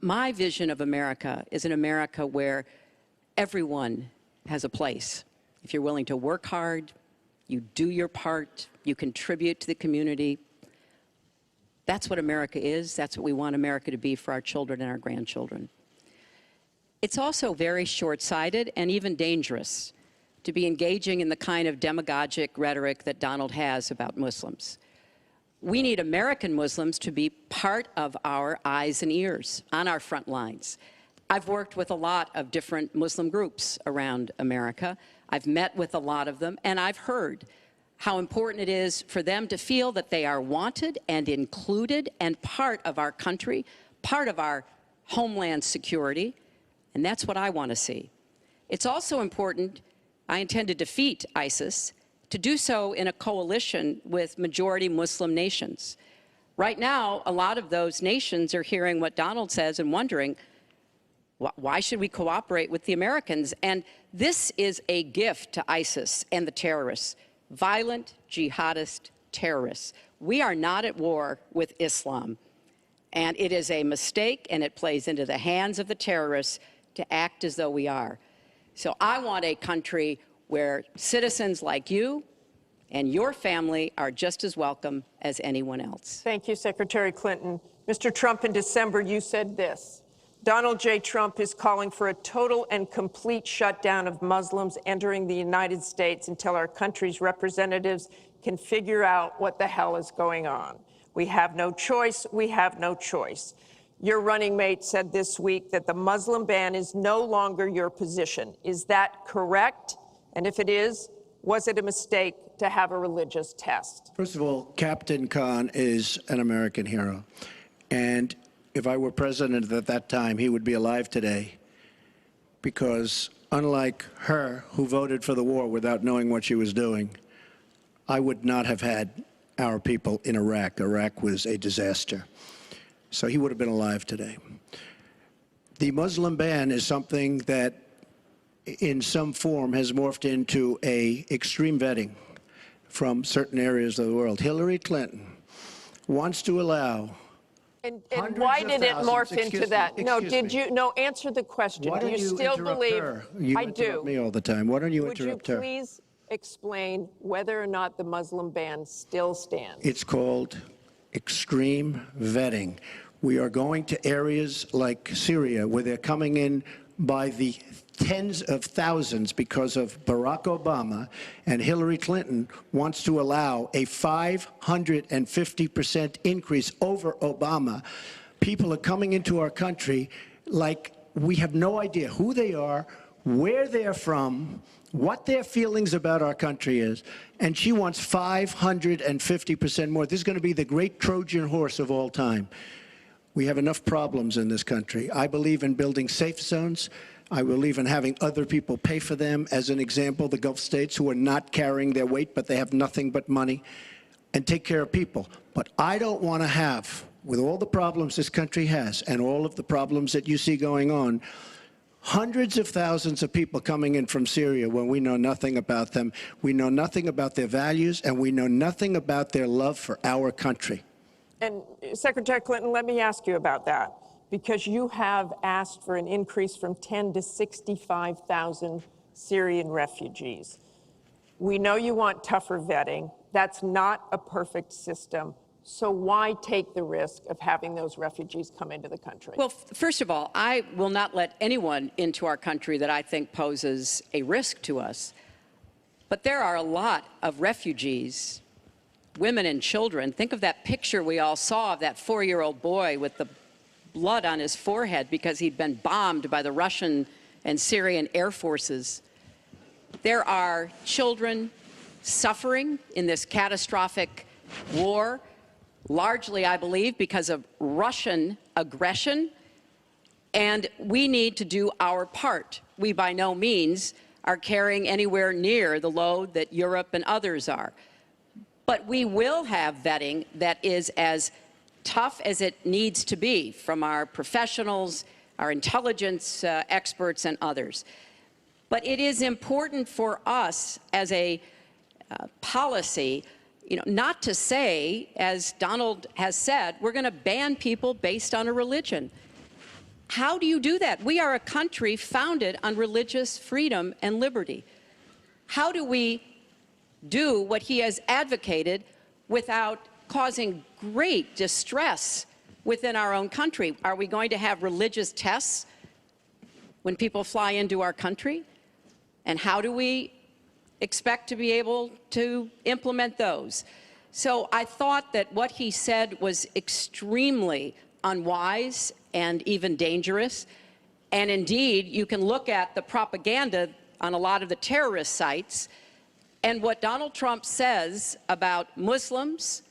Speaker 4: My vision of America is an America where everyone has a place. If you're willing to work hard, you do your part, you contribute to the community. That's what America is. That's what we want America to be for our children and our grandchildren. It's also very short-sighted and even dangerous to be engaging in the kind of demagogic rhetoric that Donald has about Muslims. We need American Muslims to be part of our eyes and ears on our front lines. I've worked with a lot of different Muslim groups around America. I've met with a lot of them, and I've heard how important it is for them to feel that they are wanted and included and part of our country, part of our homeland security, and that's what I want to see. It's also important, I intend to defeat ISIS, to do so in a coalition with majority Muslim nations. Right now, a lot of those nations are hearing what Donald says and wondering, why should we cooperate with the Americans? And this is a gift to ISIS and the terrorists, violent jihadist terrorists. We are not at war with Islam. And it is a mistake, and it plays into the hands of the terrorists to act as though we are. So I want a country where citizens like you and your family are just as welcome as anyone else.
Speaker 1: Thank you, Secretary Clinton. Mr. Trump, in December, you said this: Donald J. Trump is calling for a total and complete shutdown of Muslims entering the United States until our country's representatives can figure out what the hell is going on. We have no choice. We have no choice. Your running mate said this week that the Muslim ban is no longer your position. Is that correct? And if it is, was it a mistake to have a religious test?
Speaker 5: First of all, Captain Khan is an American hero. And if I were president at that time, he would be alive today. Because unlike her, who voted for the war without knowing what she was doing, I would not have had our people in Iraq. Iraq was a disaster. So he would have been alive today. The Muslim ban is something that in some form has morphed into an extreme vetting from certain areas of the world. Hillary Clinton wants to allow
Speaker 1: And why did it morph into that? No, did you? No, answer the question.
Speaker 5: Why
Speaker 1: do
Speaker 5: don't
Speaker 1: you
Speaker 5: you
Speaker 1: still
Speaker 5: interrupt
Speaker 1: believe?
Speaker 5: her? You
Speaker 1: I
Speaker 5: interrupt
Speaker 1: do.
Speaker 5: me all the time. Why don't you
Speaker 1: Would you
Speaker 5: interrupt her?
Speaker 1: please explain whether or not the Muslim ban still stands?
Speaker 5: It's called extreme vetting. We are going to areas like Syria where they're coming in by the tens of thousands because of Barack Obama, and Hillary Clinton wants to allow a 550% increase over Obama. People are coming into our country like we have no idea who they are, where they're from, what their feelings about our country is, and she wants 550% more. This is going to be the great Trojan horse of all time. We have enough problems in this country. I believe in building safe zones. I believe in having other people pay for them. As an example, the Gulf states who are not carrying their weight, but they have nothing but money, and take care of people. But I don't want to have, with all the problems this country has and all of the problems that you see going on, hundreds of thousands of people coming in from Syria when we know nothing about them, we know nothing about their values, and we know nothing about their love for our country.
Speaker 1: And Secretary Clinton, let me ask you about that, because you have asked for an increase from 10 to 65,000 Syrian refugees. We know you want tougher vetting. That's not a perfect system. So why take the risk of having those refugees come into the country?
Speaker 4: Well, first of all, I will not let anyone into our country that I think poses a risk to us. But there are a lot of refugees, women and children. Think of that picture we all saw of that 4-year-old boy with the blood on his forehead because he'd been bombed by the Russian and Syrian air forces. There are children suffering in this catastrophic war, largely, I believe, because of Russian aggression, and we need to do our part. We by no means are carrying anywhere near the load that Europe and others are. But we will have vetting that is as tough as it needs to be from our professionals, our intelligence experts, and others. But it is important for us as a policy, not to say, as Donald has said, we're going to ban people based on a religion. How do you do that? We are a country founded on religious freedom and liberty. How do we do what he has advocated without causing great distress within our own country? Are we going to have religious tests when people fly into our country? And how do we expect to be able to implement those? So I thought that what he said was extremely unwise and even dangerous. And indeed, you can look at the propaganda on a lot of the terrorist sites, and what Donald Trump says about Muslims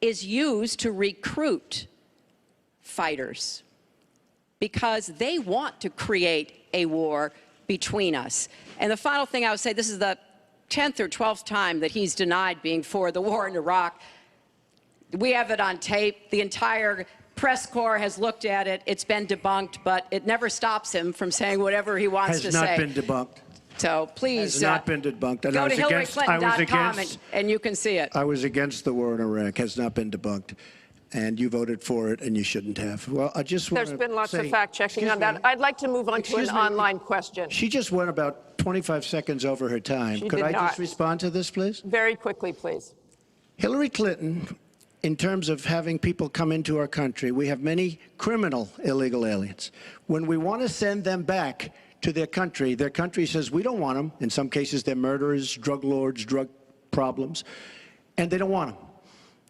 Speaker 4: is used to recruit fighters because they want to create a war between us. And the final thing I would say, this is the 10th or 12th time that he's denied being for the war in Iraq. We have it on tape. The entire press corps has looked at it. It's been debunked, but it never stops him from saying whatever he wants to say.
Speaker 5: Has not been debunked.
Speaker 4: So please
Speaker 5: has not been debunked. And
Speaker 4: go to HillaryClinton.com and you can see it.
Speaker 5: I was against the war in Iraq. Has not been debunked. And you voted for it, and you shouldn't have. Well, I just want
Speaker 1: There's been lots of fact-checking on that. I'd like to move on to an online question.
Speaker 5: She just went about 25 seconds over her time.
Speaker 1: She
Speaker 5: Could
Speaker 1: did
Speaker 5: I
Speaker 1: not.
Speaker 5: just respond to this, please?
Speaker 1: Very quickly, please.
Speaker 5: Hillary Clinton, in terms of having people come into our country, we have many criminal illegal aliens. When we want to send them back to their country says we don't want them. In some cases, they're murderers, drug lords, drug problems, and they don't want them.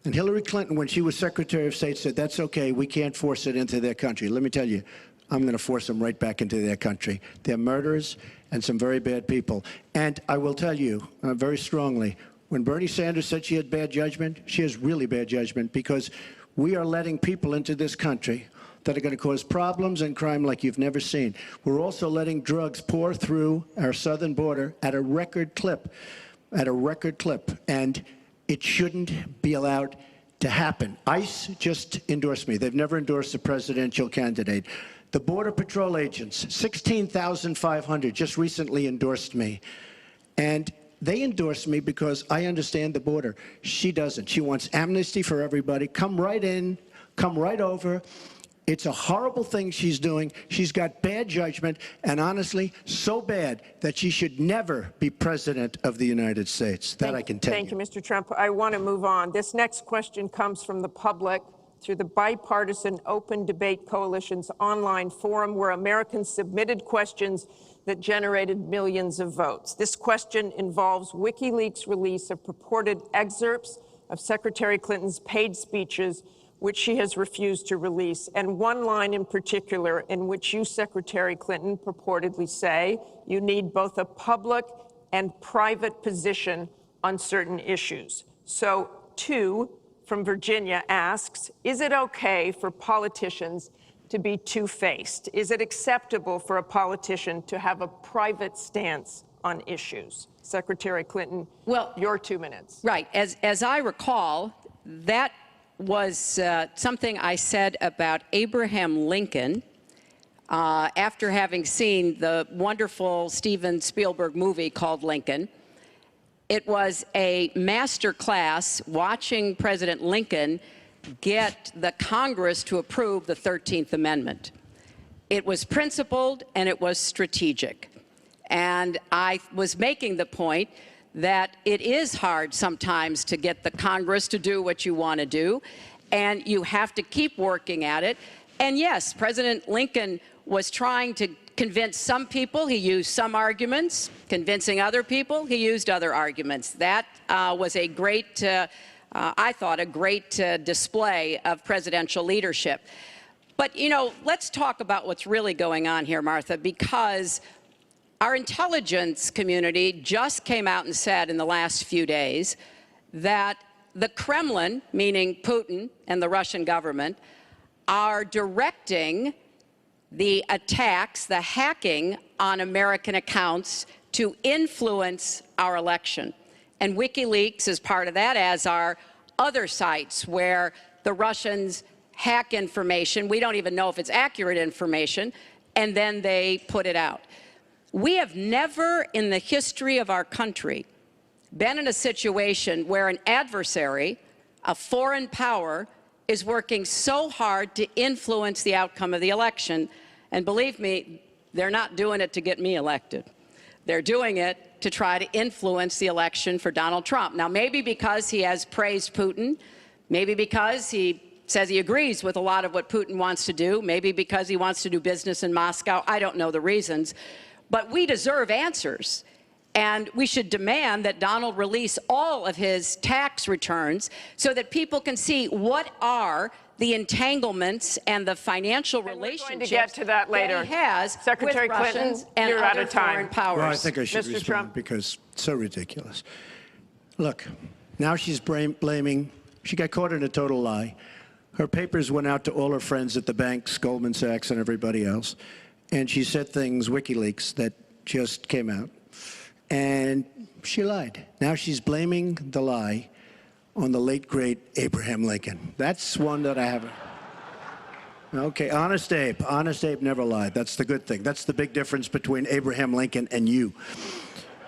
Speaker 5: And Hillary Clinton, when she was Secretary of State, said, that's okay, we can't force it into their country. Let me tell you, I'm going to force them right back into their country. They're murderers and some very bad people. And I will tell you very strongly, when Bernie Sanders said she had bad judgment, she has really bad judgment, because we are letting people into this country that are going to cause problems and crime like you've never seen. We're also letting drugs pour through our southern border at a record clip, and it shouldn't be allowed to happen. ICE just endorsed me. They've never endorsed a presidential candidate. The Border Patrol agents, 16,500, just recently endorsed me. And they endorsed me because I understand the border. She doesn't. She wants amnesty for everybody. Come right in, come right over. It's a horrible thing she's doing. She's got bad judgment, and honestly, so bad that she should never be president of the United States. That I can tell you.
Speaker 1: Thank you, Mr. Trump. I want to move on. This next question comes from the public through the Bipartisan Open Debate Coalition's online forum, where Americans submitted questions that generated millions of votes. This question involves WikiLeaks' release of purported excerpts of Secretary Clinton's paid speeches, which she has refused to release, and one line in particular in which you, Secretary Clinton, purportedly say you need both a public and private position on certain issues. So, 2 from Virginia asks, is it okay for politicians to be two-faced? Is it acceptable for a politician to have a private stance on issues? Secretary Clinton,
Speaker 4: well,
Speaker 1: your 2 minutes.
Speaker 4: Right. As I recall, that was something I said about Abraham Lincoln after having seen the wonderful Steven Spielberg movie called Lincoln. It was a master class watching President Lincoln get the Congress to approve the 13th Amendment. It was principled and it was strategic. And I was making the point that it is hard sometimes to get the Congress to do what you want to do, and you have to keep working at it. And yes, President Lincoln was trying to convince some people. He used some arguments. Convincing other people, he used other arguments. That was a great, I thought, a great display of presidential leadership. But, you know, let's talk about what's really going on here, Martha, because our intelligence community just came out and said in the last few days that the Kremlin, meaning Putin and the Russian government, are directing the attacks, the hacking on American accounts to influence our election. And WikiLeaks is part of that, as are other sites where the Russians hack information. We don't even know if it's accurate information, and then they put it out. We have never in the history of our country been in a situation where an adversary, a foreign power, is working so hard to influence the outcome of the election. And believe me, they're not doing it to get me elected. They're doing it to try to influence the election for Donald Trump. Now, maybe because he has praised Putin, maybe because he says he agrees with a lot of what Putin wants to do, maybe because he wants to do business in Moscow. I don't know the reasons. But we deserve answers. And we should demand that Donald release all of his tax returns so that people can see what are the entanglements and the financial relationships
Speaker 1: we're going to get to that later.
Speaker 4: He has
Speaker 1: Secretary
Speaker 4: with
Speaker 1: Clinton,
Speaker 4: Russians and
Speaker 1: you're out
Speaker 4: other
Speaker 1: of time.
Speaker 4: foreign powers.
Speaker 5: Well, I think I should
Speaker 1: Mr.
Speaker 5: respond
Speaker 1: Trump.
Speaker 5: because it's so ridiculous. Look, now she's blaming, she got caught in a total lie. Her papers went out to all her friends at the banks, Goldman Sachs and everybody else. And she said things, WikiLeaks, that just came out. And she lied. Now she's blaming the lie on the late, great Abraham Lincoln. That's one that I haven't. Okay, Honest Abe. Honest Abe never lied. That's the good thing. That's the big difference between Abraham Lincoln and you.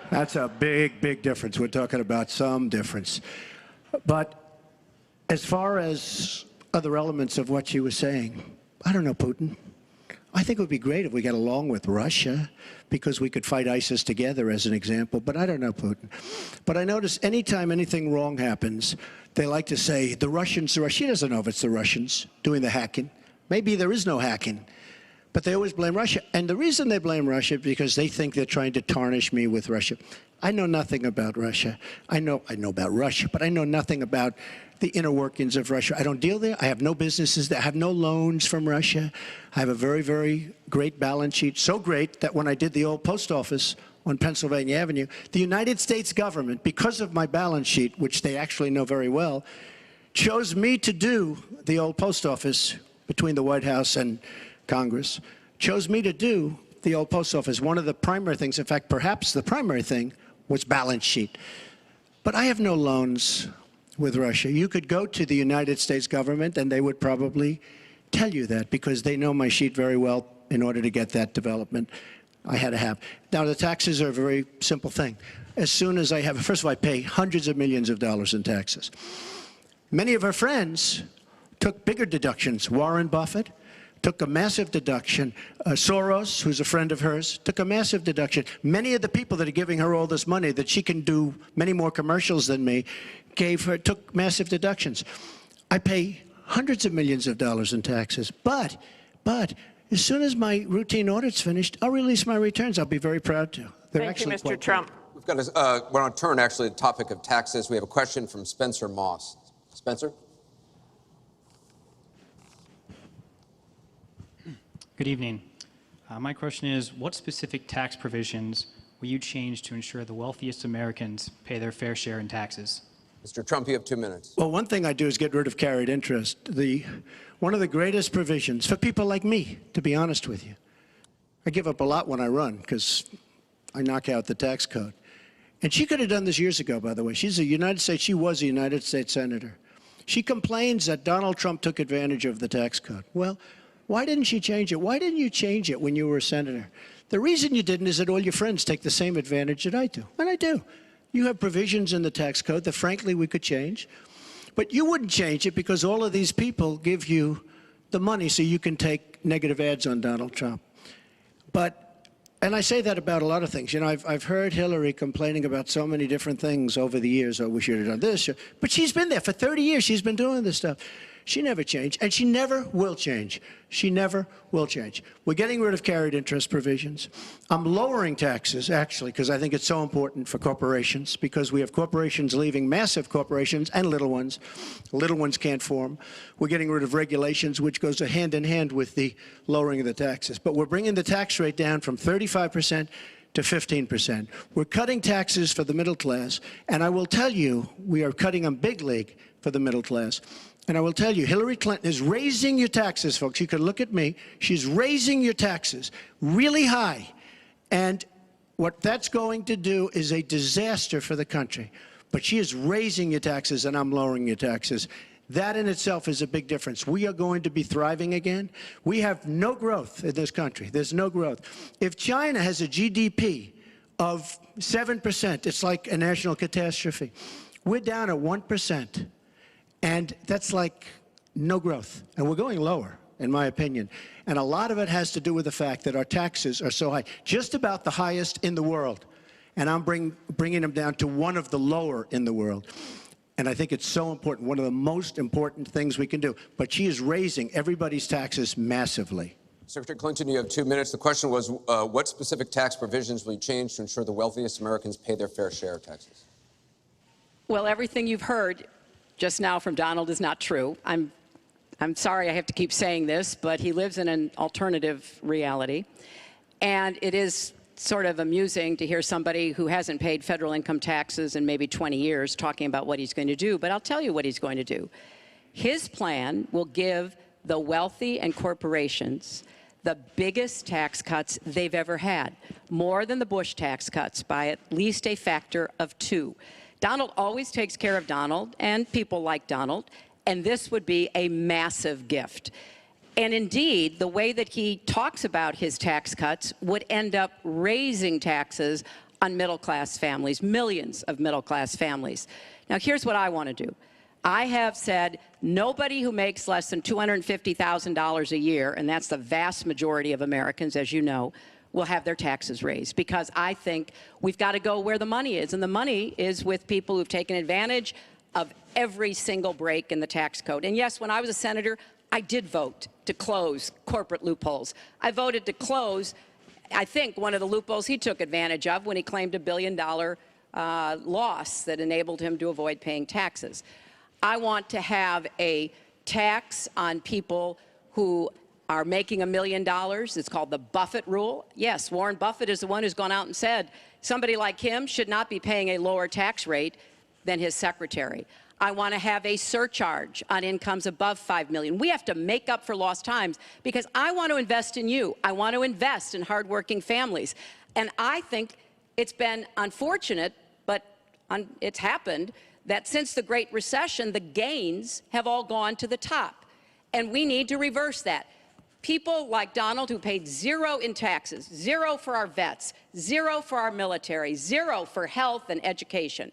Speaker 5: That's a big, big difference. We're talking about some difference. But as far as other elements of what she was saying, I don't know, Putin. I think it would be great if we got along with Russia because we could fight ISIS together, as an example. But I don't know Putin. But I notice anytime anything wrong happens, they like to say, the Russians. She doesn't know if it's the Russians doing the hacking. Maybe there is no hacking. But they always blame Russia. And the reason they blame Russia is because they think they're trying to tarnish me with Russia. I know nothing about Russia. I know about Russia, but I know nothing about the inner workings of Russia. I don't deal there. I have no businesses there. I have no loans from Russia. I have a very, very great balance sheet, so great that when I did the old post office on Pennsylvania Avenue, the United States government, because of my balance sheet, which they actually know very well, chose me to do the old post office between the White House and Congress, chose me to do the old post office. One of the primary things, in fact, perhaps the primary thing, was balance sheet. But I have no loans with Russia. You could go to the United States government and they would probably tell you that because they know my sheet very well in order to get that development I had to have. Now, the taxes are a very simple thing. As soon as I have, first of all, I pay hundreds of millions of dollars in taxes. Many of our friends took bigger deductions. Warren Buffett took a massive deduction. Soros, who's a friend of hers, took a massive deduction. Many of the people that are giving her all this money that she can do many more commercials than me took massive deductions. I pay hundreds of millions of dollars in taxes. But as soon as my routine audit's finished, I'll release my returns. I'll be very proud to. They're
Speaker 1: Thank you,
Speaker 5: actually
Speaker 1: Mr. Trump.
Speaker 2: We've got to, we're on turn, actually, to the topic of taxes. We have a question from Spencer Moss. Spencer?
Speaker 8: Good evening. My question is, what specific tax provisions will you change to ensure the wealthiest Americans pay their fair share in taxes?
Speaker 2: Mr. Trump, you have 2 minutes.
Speaker 5: Well, one thing I do is get rid of carried interest. One of the greatest provisions for people like me, to be honest with you. I give up a lot when I run because I knock out the tax code. And she could have done this years ago, by the way. She was a United States senator. She complains that Donald Trump took advantage of the tax code. Well, why didn't she change it? Why didn't you change it when you were a senator? The reason you didn't is that all your friends take the same advantage that I do. And I do. You have provisions in the tax code that, frankly, we could change. But you wouldn't change it because all of these people give you the money so you can take negative ads on Donald Trump. And I say that about a lot of things. You know, I've heard Hillary complaining about so many different things over the years. Oh, we should have done this. But she's been there for 30 years. She's been doing this stuff. She never changed, and she never will change. She never will change. We're getting rid of carried interest provisions. I'm lowering taxes, actually, because I think it's so important for corporations, because we have corporations leaving, massive corporations and little ones. Little ones can't form. We're getting rid of regulations, which goes hand in hand with the lowering of the taxes. But we're bringing the tax rate down from 35% to 15%. We're cutting taxes for the middle class, and I will tell you, we are cutting them big league for the middle class. And I will tell you, Hillary Clinton is raising your taxes, folks. You can look at me. She's raising your taxes really high. And what that's going to do is a disaster for the country. But she is raising your taxes, and I'm lowering your taxes. That in itself is a big difference. We are going to be thriving again. We have no growth in this country. There's no growth. If China has a GDP of 7%, it's like a national catastrophe. We're down at 1%. And that's like no growth. And we're going lower, in my opinion. And a lot of it has to do with the fact that our taxes are so high, just about the highest in the world. And I'm bringing them down to one of the lower in the world. And I think it's so important, one of the most important things we can do. But she is raising everybody's taxes massively.
Speaker 2: Secretary Clinton, you have 2 minutes. The question was, what specific tax provisions will you change to ensure the wealthiest Americans pay their fair share of taxes?
Speaker 4: Well, everything you've heard just now from Donald is not true. I'm sorry I have to keep saying this, but he lives in an alternative reality. And it is sort of amusing to hear somebody who hasn't paid federal income taxes in maybe 20 years talking about what he's going to do. But I'll tell you what he's going to do. His plan will give the wealthy and corporations the biggest tax cuts they've ever had, more than the Bush tax cuts by at least a factor of 2. Donald always takes care of Donald and people like Donald, and this would be a massive gift. And indeed, the way that he talks about his tax cuts would end up raising taxes on middle-class families, millions of middle-class families. Now, here's what I want to do. I have said nobody who makes less than $250,000 a year, and that's the vast majority of Americans, as you know, will have their taxes raised, because I think we've got to go where the money is. And the money is with people who've taken advantage of every single break in the tax code. And yes, when I was a senator, I did vote to close corporate loopholes. I voted to close, I think, one of the loopholes he took advantage of when he claimed $1 billion loss that enabled him to avoid paying taxes. I want to have a tax on people who are making $1 million. It's called the Buffett rule. Yes, Warren Buffett is the one who's gone out and said somebody like him should not be paying a lower tax rate than his secretary. I want to have a surcharge on incomes above $5 million. We have to make up for lost times because I want to invest in you. I want to invest in hardworking families. And I think it's been unfortunate, but it's happened, that since the Great Recession, the gains have all gone to the top. And we need to reverse that. People like Donald, who paid 0 in taxes, 0 for our vets, 0 for our military, 0 for health and education.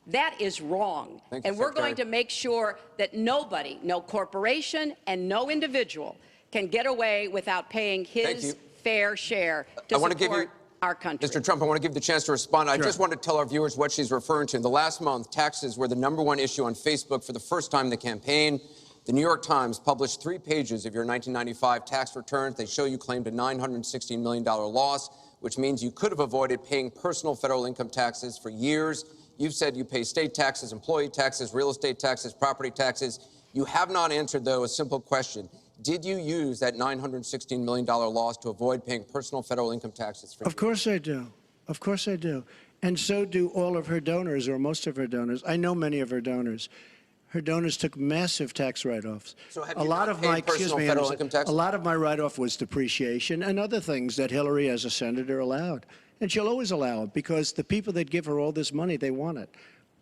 Speaker 4: That is wrong.
Speaker 2: Thank you,
Speaker 4: and we're
Speaker 2: Secretary.
Speaker 4: going to make sure that nobody, no corporation and no individual can get away without paying his fair share to support our country.
Speaker 2: Mr. Trump, I want to give you the chance to respond. I just want to tell our viewers what she's referring to. In the last month, taxes were the #1 issue on Facebook for the first time in the campaign. The New York Times published 3 pages of your 1995 tax returns. They show you claimed a $916 million loss, which means you could have avoided paying personal federal income taxes for years. You've said you pay state taxes, employee taxes, real estate taxes, property taxes. You have not answered, though, a simple question. Did you use that $916 million loss to avoid paying personal federal income taxes for years?
Speaker 5: Of course I do. Of course I do. And so do all of her donors, or most of her donors. I know many of her donors. Her donors took massive tax write-offs.
Speaker 2: So have
Speaker 5: a
Speaker 2: you
Speaker 5: lot
Speaker 2: not
Speaker 5: of
Speaker 2: paid
Speaker 5: my
Speaker 2: personal federal income tax?
Speaker 5: A lot of my write-off was depreciation and other things that Hillary, as a senator, allowed. And she'll always allow it because the people that give her all this money, they want it.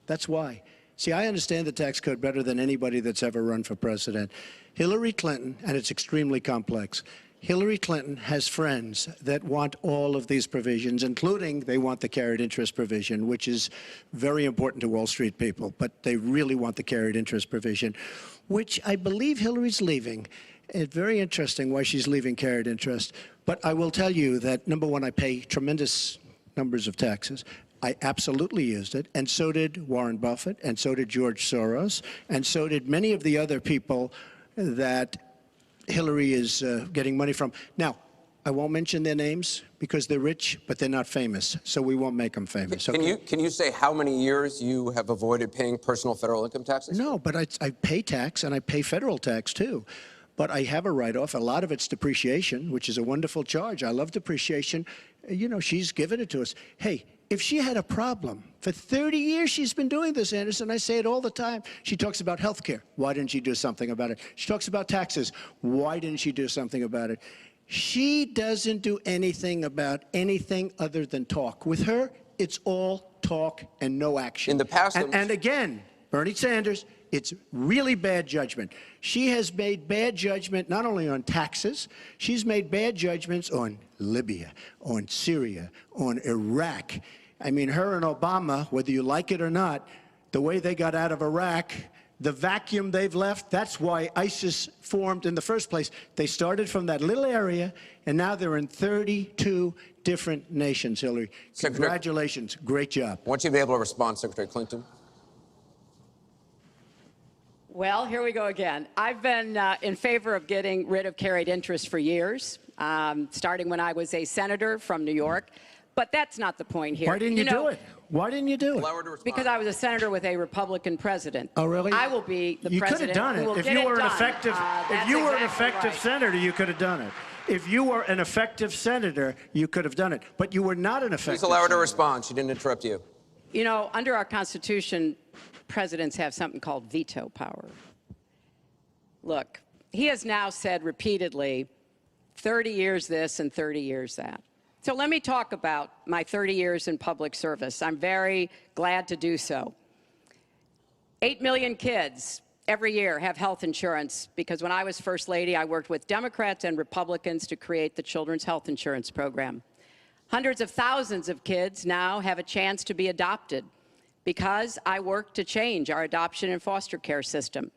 Speaker 5: That's why. See, I understand the tax code better than anybody that's ever run for president. Hillary Clinton, and it's extremely complex, Hillary Clinton has friends that want all of these provisions, including they want the carried interest provision, which is very important to Wall Street people, but they really want the carried interest provision, which I believe Hillary's leaving. It's very interesting why she's leaving carried interest. But I will tell you that, number one, I pay tremendous numbers of taxes. I absolutely used it, and so did Warren Buffett, and so did George Soros, and so did many of the other people that Hillary is getting money from. Now, I won't mention their names because they're rich, but they're not famous, so we won't make them famous.
Speaker 2: Can you say how many years you have avoided paying personal federal income taxes?
Speaker 5: No, but I pay tax, and I pay federal tax, too. But I have a write-off. A lot of it's depreciation, which is a wonderful charge. I love depreciation. You know, she's given it to us. Hey, if she had a problem, for 30 years she's been doing this, Anderson. I say it all the time. She talks about health care. Why didn't she do something about it? She talks about taxes. Why didn't she do something about it? She doesn't do anything about anything other than talk. With her, it's all talk and no action.
Speaker 2: In the past,
Speaker 5: and again, Bernie Sanders, it's really bad judgment. She has made bad judgment not only on taxes, she's made bad judgments on Libya, on Syria, on Iraq. I mean, her and Obama, whether you like it or not, the way they got out of Iraq, the vacuum they've left, that's why ISIS formed in the first place. They started from that little area, and now they're in 32 different nations, Hillary. Congratulations. Great job.
Speaker 2: I want you to be able to respond, Secretary Clinton.
Speaker 4: Well, here we go again. I've been in favor of getting rid of carried interest for years, starting when I was a senator from New York. But that's not the point here.
Speaker 5: Why didn't you do it? Why didn't you do it?
Speaker 2: Allow her to respond.
Speaker 4: Because I was a senator with a Republican president.
Speaker 5: Oh, really?
Speaker 4: I will be the
Speaker 5: you
Speaker 4: president.
Speaker 5: You could have done it. If you were an effective, senator, you could have done it. If you were an effective senator, you could have done it. But you were not an effective
Speaker 2: Please allow her to
Speaker 5: senator.
Speaker 2: respond. She didn't interrupt you.
Speaker 4: You know, under our Constitution, presidents have something called veto power. Look, he has now said repeatedly, 30 years this and 30 years that. So let me talk about my 30 years in public service. I'm very glad to do so. 8 million kids every year have health insurance because when I was First Lady, I worked with Democrats and Republicans to create the Children's Health Insurance Program. Hundreds of thousands of kids now have a chance to be adopted because I worked to change our adoption and foster care system.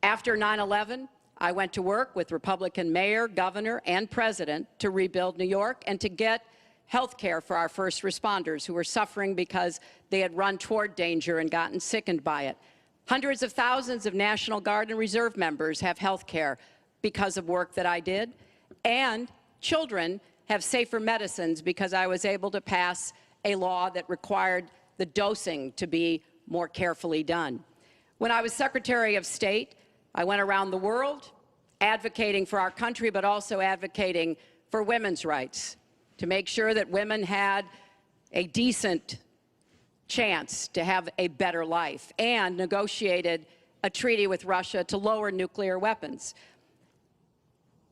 Speaker 4: After 9/11, I went to work with Republican mayor, governor, and president to rebuild New York and to get health care for our first responders who were suffering because they had run toward danger and gotten sickened by it. Hundreds of thousands of National Guard and Reserve members have health care because of work that I did. And children have safer medicines because I was able to pass a law that required the dosing to be more carefully done. When I was Secretary of State, I went around the world advocating for our country, but also advocating for women's rights, to make sure that women had a decent chance to have a better life, and negotiated a treaty with Russia to lower nuclear weapons.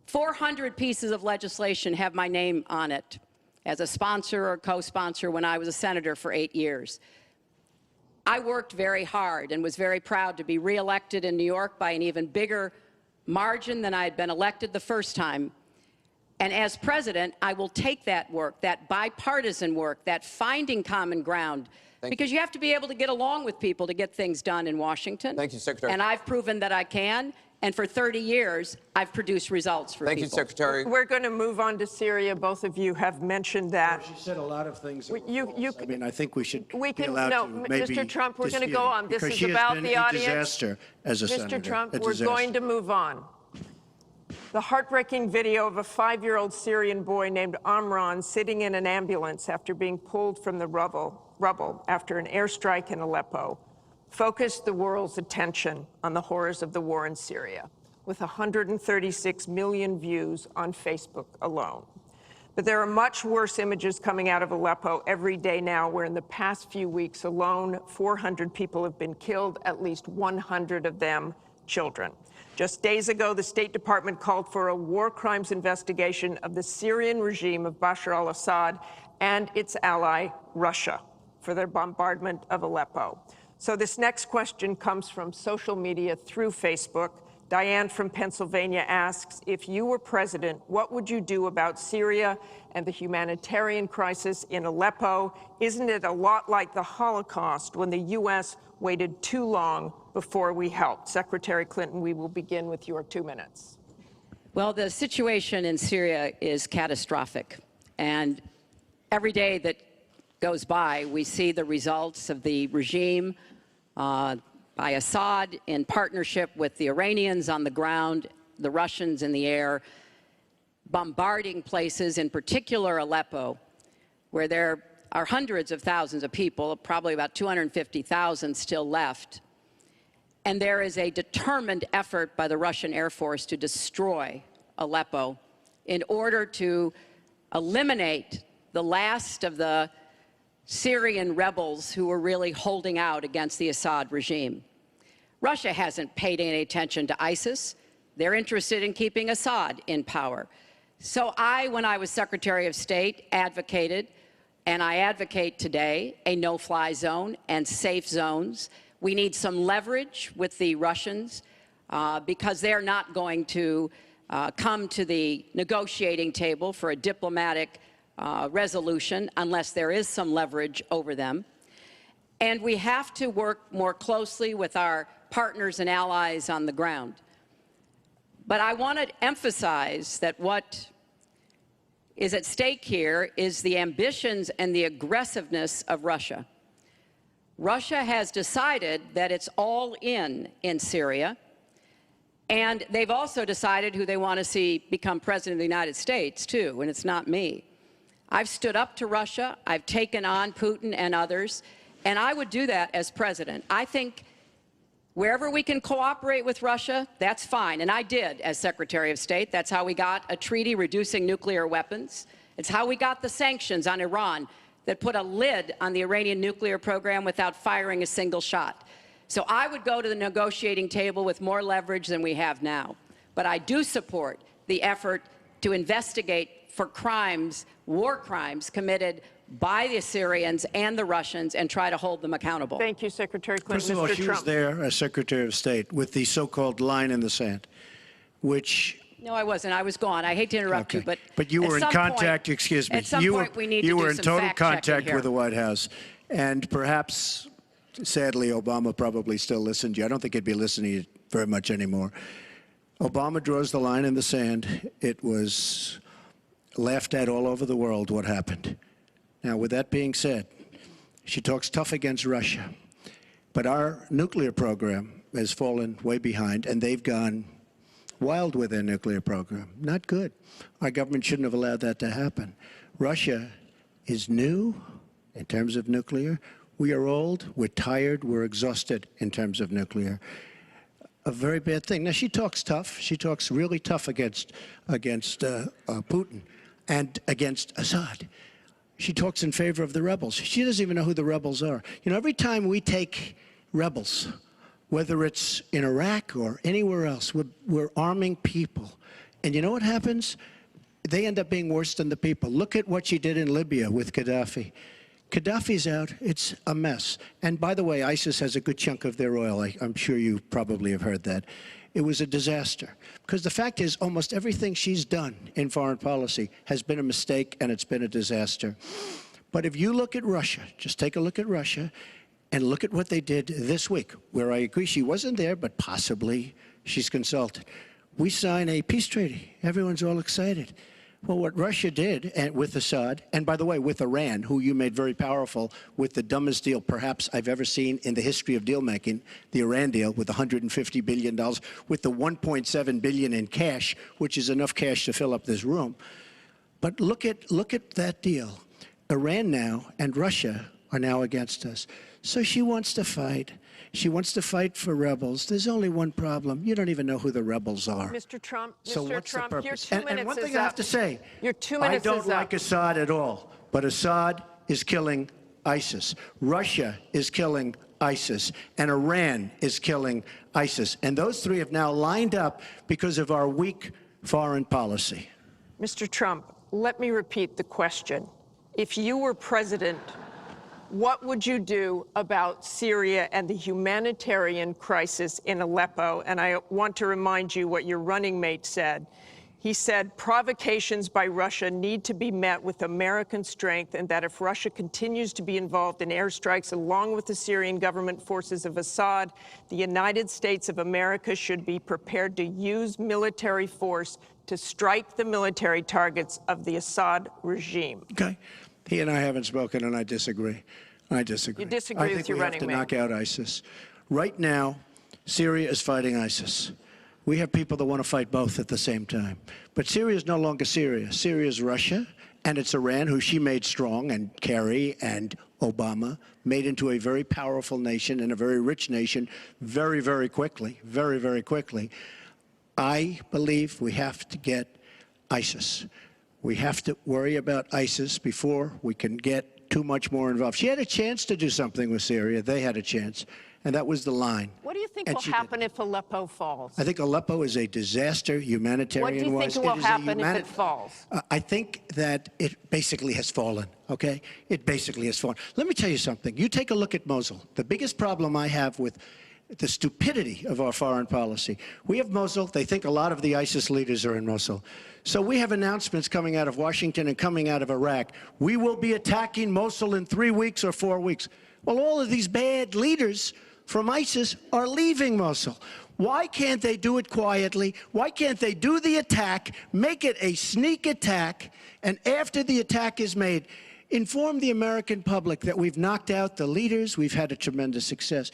Speaker 4: 400 pieces of legislation have my name on it as a sponsor or co-sponsor when I was a senator for 8 years. I worked very hard and was very proud to be reelected in New York by an even bigger margin than I had been elected the first time. And as president, I will take that work, that bipartisan work, that finding common ground, because you have to be able to get along with people to get things done in Washington.
Speaker 2: Thank you, Secretary.
Speaker 4: And I've proven that I can. And for 30 years, I've produced results for people.
Speaker 2: Thank you, Secretary.
Speaker 1: We're going to move on to Syria. Both of you have mentioned that.
Speaker 5: She said a lot of things. I mean, I think we should
Speaker 1: we can,
Speaker 5: be allowed
Speaker 1: no,
Speaker 5: to maybe
Speaker 1: Mr. Trump, we're going to
Speaker 5: dispute
Speaker 1: go
Speaker 5: it,
Speaker 1: on. This
Speaker 5: because
Speaker 1: is
Speaker 5: she has
Speaker 1: about
Speaker 5: been
Speaker 1: the
Speaker 5: a
Speaker 1: audience.
Speaker 5: Disaster as a
Speaker 1: Mr.
Speaker 5: senator.
Speaker 1: Trump,
Speaker 5: A
Speaker 1: we're
Speaker 5: disaster.
Speaker 1: going to move on. The heartbreaking video of a 5-year-old Syrian boy named Amran sitting in an ambulance after being pulled from the rubble after an airstrike in Aleppo focused the world's attention on the horrors of the war in Syria, with 136 million views on Facebook alone. But there are much worse images coming out of Aleppo every day now, where in the past few weeks alone, 400 people have been killed, at least 100 of them children. Just days ago, the State Department called for a war crimes investigation of the Syrian regime of Bashar al-Assad and its ally, Russia, for their bombardment of Aleppo. So this next question comes from social media through Facebook. Diane from Pennsylvania asks, if you were president, what would you do about Syria and the humanitarian crisis in Aleppo? Isn't it a lot like the Holocaust when the U.S. waited too long before we helped? Secretary Clinton, we will begin with your 2 minutes.
Speaker 4: Well, the situation in Syria is catastrophic. And every day that goes by, we see the results of the regime by Assad in partnership with the Iranians on the ground, the Russians in the air, bombarding places, in particular Aleppo, where there are hundreds of thousands of people, probably about 250,000 still left. And there is a determined effort by the Russian Air Force to destroy Aleppo in order to eliminate the last of the Syrian rebels who were really holding out against the Assad regime. Russia hasn't paid any attention to ISIS. They're interested in keeping Assad in power. So when I was Secretary of State, advocated, and I advocate today, a no-fly zone and safe zones. We need some leverage with the Russians because they're not going to come to the negotiating table for a diplomatic resolution unless there is some leverage over them. And we have to work more closely with our partners and allies on the ground. But I want to emphasize that what is at stake here is the ambitions and the aggressiveness of Russia. Russia has decided that it's all in Syria, and they've also decided who they want to see become president of the United States, too, and it's not me. I've stood up to Russia. I've taken on Putin and others, and I would do that as president. I think wherever we can cooperate with Russia, that's fine, and I did as Secretary of State. That's how we got a treaty reducing nuclear weapons. It's how we got the sanctions on Iran that put a lid on the Iranian nuclear program without firing a single shot. So I would go to the negotiating table with more leverage than we have now. But I do support the effort to investigate for crimes, war crimes, committed by the Syrians and the Russians and try to hold them accountable.
Speaker 1: Thank you, Secretary Clinton.
Speaker 5: First of all,
Speaker 1: Mr.
Speaker 5: she
Speaker 1: Trump.
Speaker 5: was there as Secretary of State with the so-called line in the sand, which...
Speaker 4: No, I wasn't. I was gone. I hate to interrupt you, but
Speaker 5: you were in contact,
Speaker 4: excuse me. At some point, we need to do some
Speaker 5: You were in total contact
Speaker 4: here
Speaker 5: with the White House. And perhaps, sadly, Obama probably still listened to you. I don't think he'd be listening very much anymore. Obama draws the line in the sand. It was laughed at all over the world what happened. Now, with that being said, she talks tough against Russia. But our nuclear program has fallen way behind, and they've gone wild with their nuclear program. Not good. Our government shouldn't have allowed that to happen. Russia is new in terms of nuclear. We are old, we're tired, we're exhausted in terms of nuclear. A very bad thing. Now, she talks tough. She talks really tough against Putin and against Assad. She talks in favor of the rebels. She doesn't even know who the rebels are. You know, every time we take rebels, whether it's in Iraq or anywhere else, we're arming people. And you know what happens? They end up being worse than the people. Look at what she did in Libya with Gaddafi. Gaddafi's out. It's a mess. And by the way, ISIS has a good chunk of their oil. I'm sure you probably have heard that. It was a disaster. Because the fact is, almost everything she's done in foreign policy has been a mistake, and it's been a disaster. But if you look at Russia, just take a look at Russia, and look at what they did this week, where I agree she wasn't there, but possibly she's consulted. We sign a peace treaty. Everyone's all excited. Well, what Russia did with Assad, and by the way, with Iran, who you made very powerful with the dumbest deal perhaps I've ever seen in the history of deal-making, the Iran deal with $150 billion, with the $1.7 billion in cash, which is enough cash to fill up this room. But look at that deal. Iran now and Russia are now against us. So she wants to fight. She wants to fight for rebels. There's only one problem. You don't even know who the rebels are.
Speaker 1: Mr. Trump,
Speaker 5: So
Speaker 1: Mr.
Speaker 5: what's
Speaker 1: Trump,
Speaker 5: the
Speaker 1: your
Speaker 5: purpose?
Speaker 1: 2 minutes
Speaker 5: And one
Speaker 1: is
Speaker 5: thing I have
Speaker 1: up.
Speaker 5: to say,
Speaker 1: Your 2 minutes
Speaker 5: I don't
Speaker 1: is
Speaker 5: like
Speaker 1: up.
Speaker 5: Assad at all, but Assad is killing ISIS. Russia is killing ISIS, and Iran is killing ISIS. And those three have now lined up because of our weak foreign policy.
Speaker 1: Mr. Trump, let me repeat the question. If you were president, what would you do about Syria and the humanitarian crisis in Aleppo? And I want to remind you what your running mate said. He said provocations by Russia need to be met with American strength, and that if Russia continues to be involved in airstrikes along with the Syrian government forces of Assad, the United States of America should be prepared to use military force to strike the military targets of the Assad regime.
Speaker 5: Okay. He and I haven't spoken, and I disagree. I disagree.
Speaker 1: You disagree with your running
Speaker 5: I think we have
Speaker 1: mate.
Speaker 5: to knock out ISIS. Right now, Syria is fighting ISIS. We have people that want to fight both at the same time. But Syria is no longer Syria. Syria is Russia, and it's Iran, who she made strong, and Kerry and Obama made into a very powerful nation and a very rich nation very, very quickly, very, very quickly. I believe we have to get ISIS. We have to worry about ISIS before we can get too much more involved. She had a chance to do something with Syria. They had a chance, and that was the line.
Speaker 1: What do you think
Speaker 5: And
Speaker 1: will
Speaker 5: she
Speaker 1: happen if Aleppo falls?
Speaker 5: I think Aleppo is a disaster humanitarian-wise.
Speaker 1: What do you think will happen if it falls?
Speaker 5: I think that it basically has fallen, okay? It basically has fallen. Let me tell you something. You take a look at Mosul. The biggest problem I have with the stupidity of our foreign policy. We have Mosul. They think a lot of the ISIS leaders are in Mosul. So we have announcements coming out of Washington and coming out of Iraq. We will be attacking Mosul in 3 weeks or 4 weeks. Well, all of these bad leaders from ISIS are leaving Mosul. Why can't they do it quietly? Why can't they do the attack, make it a sneak attack, and after the attack is made, inform the American public that we've knocked out the leaders, we've had a tremendous success.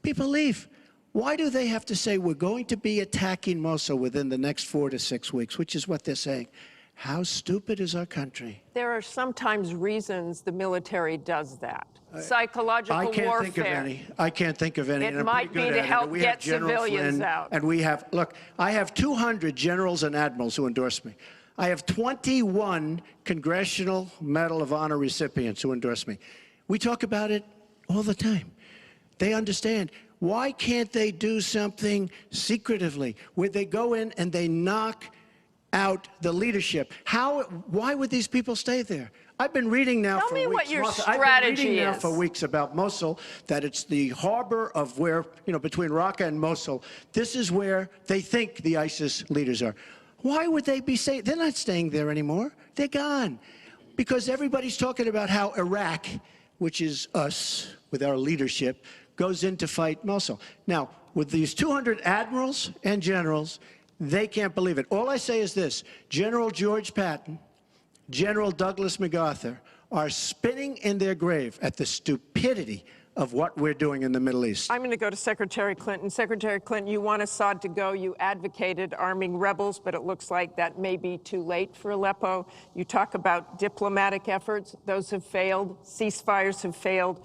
Speaker 5: People leave. Why do they have to say we're going to be attacking Mosul within the next 4 to 6 weeks, which is what they're saying? How stupid is our country?
Speaker 1: There are sometimes reasons the military does that. Psychological
Speaker 5: I can't
Speaker 1: warfare.
Speaker 5: think of any. I can't think of any.
Speaker 1: It
Speaker 5: and I'm
Speaker 1: might
Speaker 5: pretty good
Speaker 1: be to
Speaker 5: at it.
Speaker 1: help
Speaker 5: We
Speaker 1: get
Speaker 5: have General
Speaker 1: civilians
Speaker 5: Flynn,
Speaker 1: out.
Speaker 5: And we have, look, I have 200 generals and admirals who endorse me. I have 21 Congressional Medal of Honor recipients who endorse me. We talk about it all the time. They understand. Why can't they do something secretively where they go in and they knock out the leadership? Why would these people stay there? I've been reading now
Speaker 1: Tell
Speaker 5: for
Speaker 1: me
Speaker 5: weeks.
Speaker 1: what your
Speaker 5: Martha, I've been reading now
Speaker 1: strategy
Speaker 5: for
Speaker 1: is.
Speaker 5: weeks about Mosul, that it's the harbor of where, between Raqqa and Mosul. This is where they think the ISIS leaders are. Why would they be staying? They're not staying there anymore. They're gone. Because everybody's talking about how Iraq, which is us with our leadership, goes in to fight Mosul. Now, with these 200 admirals and generals, they can't believe it. All I say is this: General George Patton, General Douglas MacArthur are spinning in their grave at the stupidity of what we're doing in the Middle East.
Speaker 1: I'm going to go to Secretary Clinton. Secretary Clinton, you want Assad to go. You advocated arming rebels, but it looks like that may be too late for Aleppo. You talk about diplomatic efforts. Those have failed. Ceasefires have failed.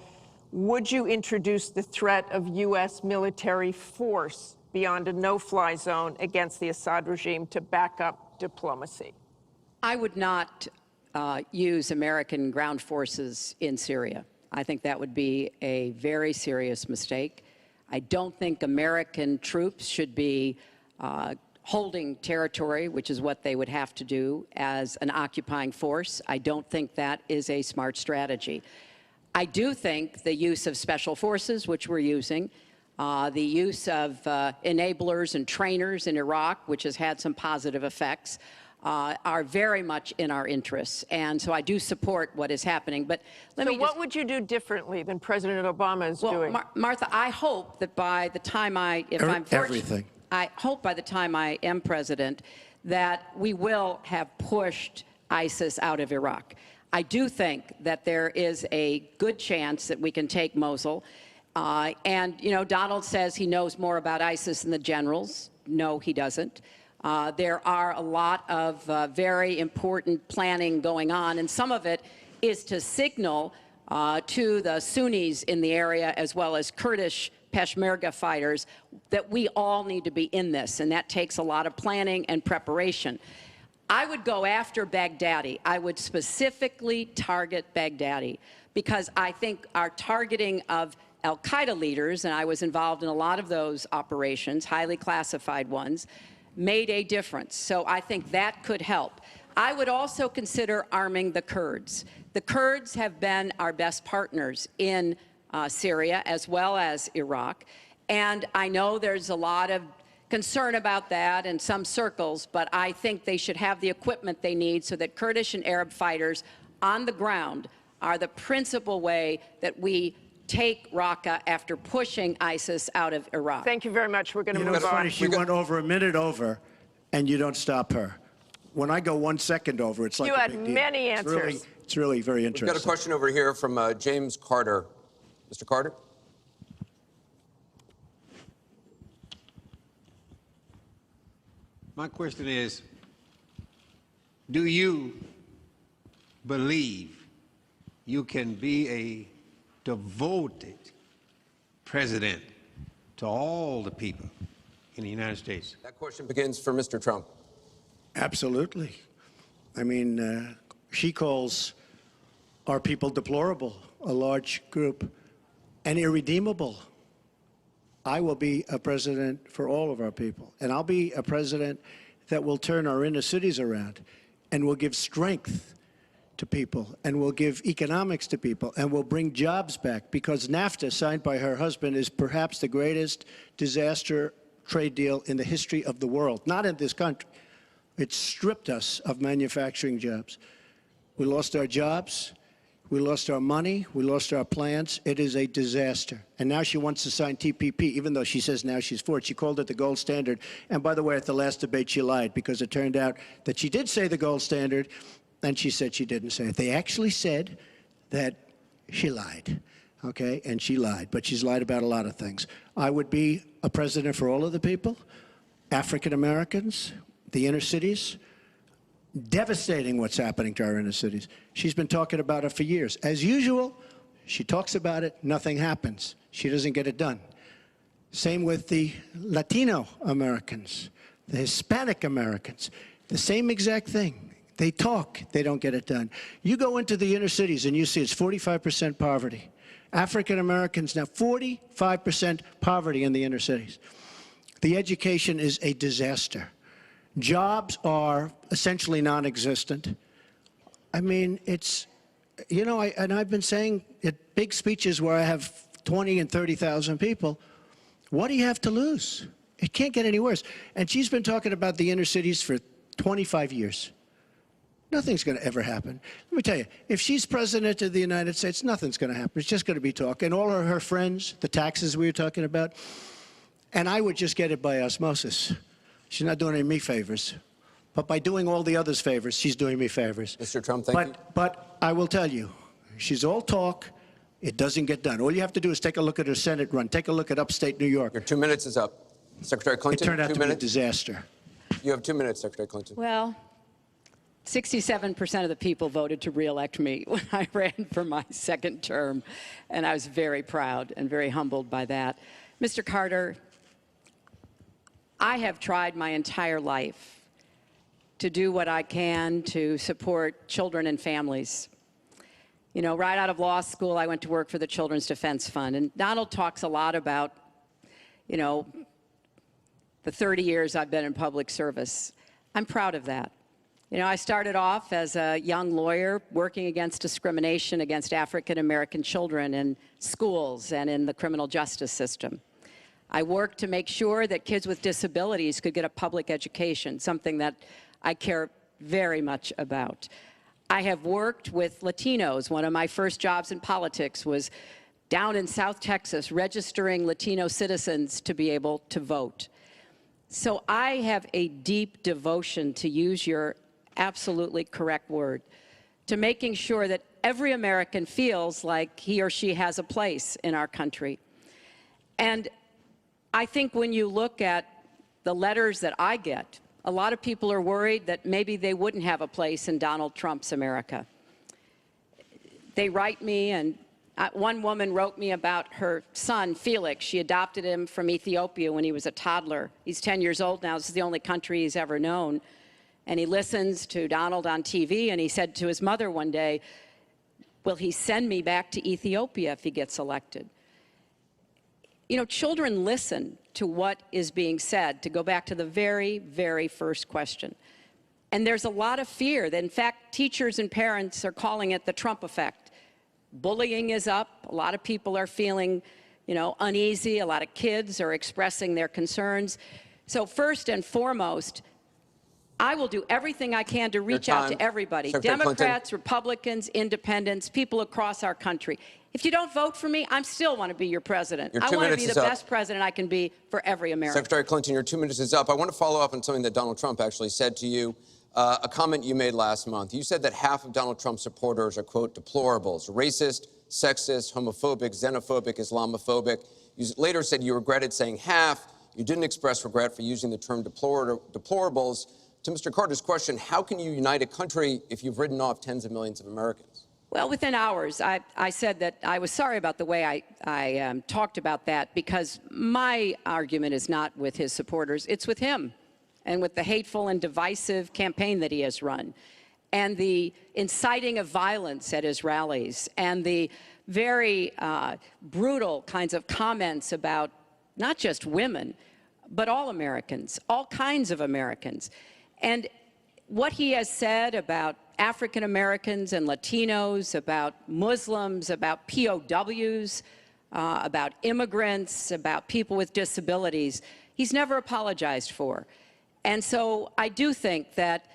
Speaker 1: Would you introduce the threat of U.S. military force beyond a no-fly zone against the Assad regime to back up diplomacy?
Speaker 4: I would not use American ground forces in Syria. I think that would be a very serious mistake. I don't think American troops should be holding territory, which is what they would have to do as an occupying force. I don't think that is a smart strategy. I do think the use of special forces, which we're using, the use of enablers and trainers in Iraq, which has had some positive effects, are very much in our interests. And so I do support what is happening. But
Speaker 1: So what would you do differently than President Obama is doing?
Speaker 4: Martha, I hope that by the time I hope by the time I am president, that we will have pushed ISIS out of Iraq. I do think that there is a good chance that we can take Mosul. And, Donald says he knows more about ISIS than the generals. No, he doesn't. There are a lot of very important planning going on, and some of it is to signal to the Sunnis in the area, as well as Kurdish Peshmerga fighters, that we all need to be in this, and that takes a lot of planning and preparation. I would go after Baghdadi. I would specifically target Baghdadi, because I think our targeting of al-Qaeda leaders, and I was involved in a lot of those operations, highly classified ones, made a difference. So I think that could help. I would also consider arming the Kurds. The Kurds have been our best partners in Syria as well as Iraq. And I know there's a lot of concern about that in some circles, but I think they should have the equipment they need so that Kurdish and Arab fighters on the ground are the principal way that we take Raqqa after pushing ISIS out of Iraq.
Speaker 1: Thank you very much. We're going to
Speaker 5: You know,
Speaker 1: move
Speaker 5: it's
Speaker 1: on.
Speaker 5: funny, she went over a minute over, and you don't stop her. When I go 1 second over, it's like
Speaker 1: You
Speaker 5: a
Speaker 1: had
Speaker 5: big deal.
Speaker 1: many answers.
Speaker 5: It's really very
Speaker 2: We've
Speaker 5: interesting.
Speaker 2: got a question over here from James Carter. Mr. Carter?
Speaker 9: My question is, do you believe you can be a devoted president to all the people in the United States?
Speaker 2: That question begins for Mr. Trump.
Speaker 5: Absolutely. I mean, she calls our people deplorable, a large group, and irredeemable. I will be a president for all of our people, and I'll be a president that will turn our inner cities around and will give strength to people and will give economics to people and will bring jobs back, because NAFTA, signed by her husband, is perhaps the greatest disaster trade deal in the history of the world, not in this country. It stripped us of manufacturing jobs. We lost our jobs. We lost our money. We lost our plants. It is a disaster. And now she wants to sign TPP, even though she says now she's for it. She called it the gold standard. And by the way, at the last debate, she lied, because it turned out that she did say the gold standard, and she said she didn't say it. They actually said that she lied, okay? And she lied, but she's lied about a lot of things. I would be a president for all of the people, African Americans, the inner cities. Devastating what's happening to our inner cities. She's been talking about it for years. As usual, she talks about it, nothing happens. She doesn't get it done. Same with the Latino Americans, the Hispanic Americans, the same exact thing. They talk, they don't get it done. You go into the inner cities and you see it's 45% poverty. African Americans now, 45% poverty in the inner cities. The education is a disaster. Jobs are essentially non-existent. I mean, it's, you know, and I've been saying at big speeches where I have 20 and 30,000 people, what do you have to lose? It can't get any worse. And she's been talking about the inner cities for 25 years. Nothing's going to ever happen. Let me tell you, if she's president of the United States, nothing's going to happen. It's just going to be talk. And all of her friends, the taxes we were talking about, and I would just get it by osmosis. She's not doing any me favors. But by doing all the others favors, she's doing me favors.
Speaker 2: Mr. Trump, thank you.
Speaker 5: But I will tell you, she's all talk. It doesn't get done. All you have to do is take a look at her Senate run. Take a look at upstate New York.
Speaker 2: Your 2 minutes is up. Secretary Clinton,
Speaker 5: It turned out
Speaker 2: 2
Speaker 5: to be a
Speaker 2: minutes.
Speaker 5: disaster.
Speaker 2: You have 2 minutes, Secretary Clinton.
Speaker 4: Well, 67% of the people voted to re-elect me when I ran for my second term, and I was very proud and very humbled by that. Mr. Carter, I have tried my entire life to do what I can to support children and families. You know, right out of law school, I went to work for the Children's Defense Fund, and Donald talks a lot about, you know, the 30 years I've been in public service. I'm proud of that. You know, I started off as a young lawyer working against discrimination against African American children in schools and in the criminal justice system. I worked to make sure that kids with disabilities could get a public education, something that I care very much about. I have worked with Latinos. One of my first jobs in politics was down in South Texas, registering Latino citizens to be able to vote. So I have a deep devotion, to use your absolutely correct word, to making sure that every American feels like he or she has a place in our country. And I think when you look at the letters that I get, a lot of people are worried that maybe they wouldn't have a place in Donald Trump's America. they write me, and one woman wrote me about her son, Felix. She adopted him from Ethiopia when he was a toddler. He's 10 years old now. This is the only country he's ever known. And he listens to Donald on TV, and he said to his mother one day, will he send me back to Ethiopia if he gets elected? You know, children listen to what is being said, to go back to the very, very first question. And there's a lot of fear that, in fact, teachers and parents are calling it the Trump effect. Bullying is up. A lot of people are feeling, you know, uneasy. A lot of kids are expressing their concerns. So first and foremost, I will do everything I can to reach out to everybody,
Speaker 2: Secretary
Speaker 4: Democrats,
Speaker 2: Clinton.
Speaker 4: Republicans, independents, people across our country. If you don't vote for me, I still want to be your president.
Speaker 2: Your
Speaker 4: I
Speaker 2: 2
Speaker 4: want to
Speaker 2: minutes
Speaker 4: be
Speaker 2: is
Speaker 4: the
Speaker 2: up.
Speaker 4: best president I can be for every American.
Speaker 2: Secretary Clinton, your 2 minutes is up. I want to follow up on something that Donald Trump actually said to you, a comment you made last month. You said that half of Donald Trump's supporters are, quote, deplorables, racist, sexist, homophobic, xenophobic, Islamophobic. You later said you regretted saying half. You didn't express regret for using the term deplorables. To Mr. Carter's question, how can you unite a country if you've written off tens of millions of Americans?
Speaker 4: Well, within hours, I said that I was sorry about the way I talked about that, because my argument is not with his supporters. It's with him and with the hateful and divisive campaign that he has run, and the inciting of violence at his rallies, and the very brutal kinds of comments about not just women, but all Americans, all kinds of Americans. And what he has said about African Americans and Latinos, about Muslims, about POWs, about immigrants, about people with disabilities, he's never apologized for. And so I do think that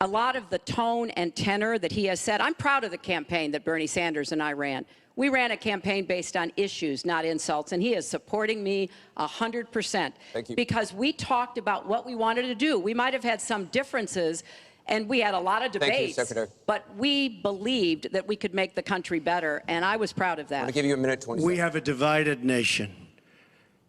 Speaker 4: a lot of the tone and tenor that he has said, I'm proud of the campaign that Bernie Sanders and I ran. We ran a campaign based on issues, not insults, and he is supporting me 100%.
Speaker 2: Thank you.
Speaker 4: Because we talked about what we wanted to do. We might have had some differences, and we had a lot of debates.
Speaker 2: Thank you, Secretary.
Speaker 4: But we believed that we could make the country better, and I was proud of that.
Speaker 2: I'm going to give you a minute, 20
Speaker 5: We
Speaker 2: seconds.
Speaker 5: have a divided nation.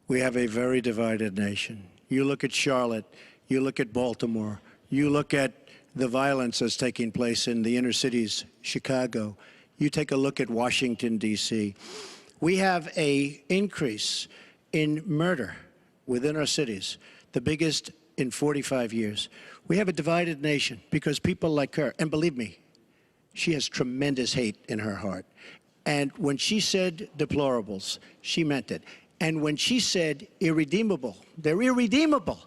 Speaker 5: We have a very divided nation. You look at Charlotte, you look at Baltimore, you look at the violence that's taking place in the inner cities, Chicago. You take a look at Washington, D.C. We have an increase in murder within our cities, the biggest in 45 years. We have a divided nation because people like her, and believe me, she has tremendous hate in her heart. And when she said deplorables, she meant it. And when she said irredeemable, they're irredeemable.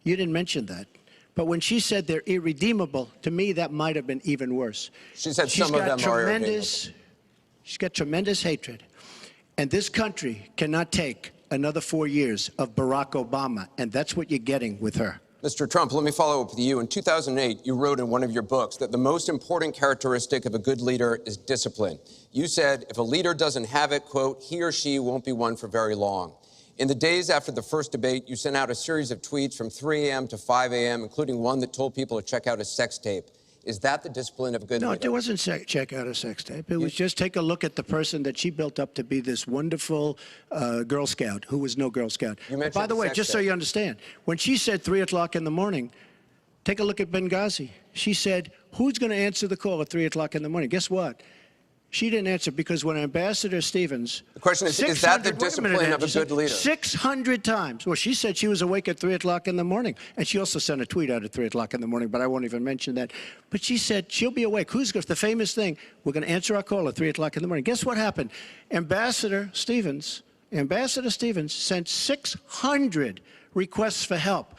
Speaker 5: You didn't mention that. But when she said they're irredeemable, to me, that might have been even worse.
Speaker 2: She said some of them are irredeemable.
Speaker 5: She's got tremendous hatred. And this country cannot take another 4 years of Barack Obama, and that's what you're getting with her.
Speaker 2: Mr. Trump, let me follow up with you. In 2008, you wrote in one of your books that the most important characteristic of a good leader is discipline. You said if a leader doesn't have it, quote, he or she won't be one for very long. In the days after the first debate, you sent out a series of tweets from 3 a.m. to 5 a.m., including one that told people to check out a sex tape. Is that the discipline of a good leader?
Speaker 5: No, it wasn't check out a sex tape. It was just take a look at the person that she built up to be this wonderful Girl Scout who was no Girl Scout. By the way, just so you understand, when she said 3 o'clock in the morning, take a look at Benghazi. She said, who's going to answer the call at 3 o'clock in the morning? Guess what? She didn't answer because when Ambassador Stevens...
Speaker 2: The question is that the discipline of a good leader?
Speaker 5: 600 times. Well, she said she was awake at 3 o'clock in the morning. And she also sent a tweet out at 3 o'clock in the morning, but I won't even mention that. But she said she'll be awake. Who's the famous thing? We're going to answer our call at 3 o'clock in the morning. Guess what happened? Ambassador Stevens sent 600 requests for help.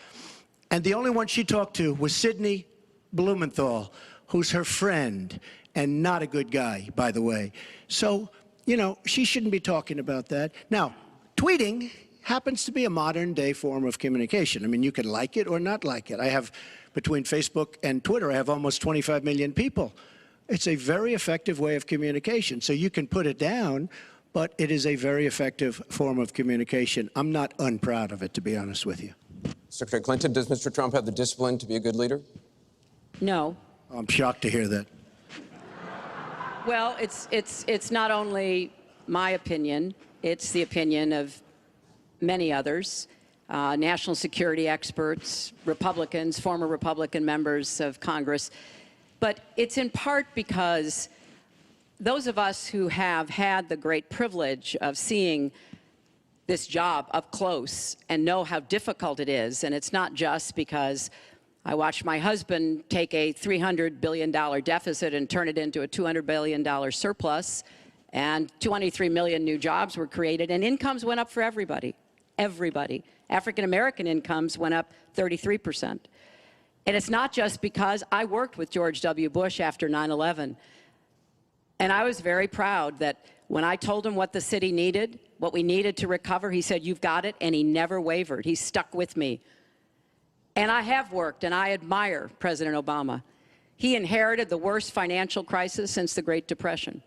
Speaker 5: And the only one she talked to was Sidney Blumenthal, who's her friend. And not a good guy, by the way. So, you know, she shouldn't be talking about that. Now, tweeting happens to be a modern-day form of communication. I mean, you can like it or not like it. I have, between Facebook and Twitter, I have almost 25 million people. It's a very effective way of communication. So you can put it down, but it is a very effective form of communication. I'm not unproud of it, to be honest with you.
Speaker 2: Secretary Clinton, does Mr. Trump have the discipline to be a good leader?
Speaker 4: No.
Speaker 5: I'm shocked to hear that.
Speaker 4: Well, it's not only my opinion, it's the opinion of many others, national security experts, Republicans, former Republican members of Congress. But it's in part because those of us who have had the great privilege of seeing this job up close and know how difficult it is, and it's not just because I watched my husband take a $300 billion deficit and turn it into a $200 billion surplus, and 23 million new jobs were created, and incomes went up for everybody. Everybody. African-American incomes went up 33%. And it's not just because I worked with George W. Bush after 9/11, and I was very proud that when I told him what the city needed, what we needed to recover, he said, "You've got it," and he never wavered. He stuck with me. And I have worked, and I admire President Obama. He inherited the worst financial crisis since the Great Depression.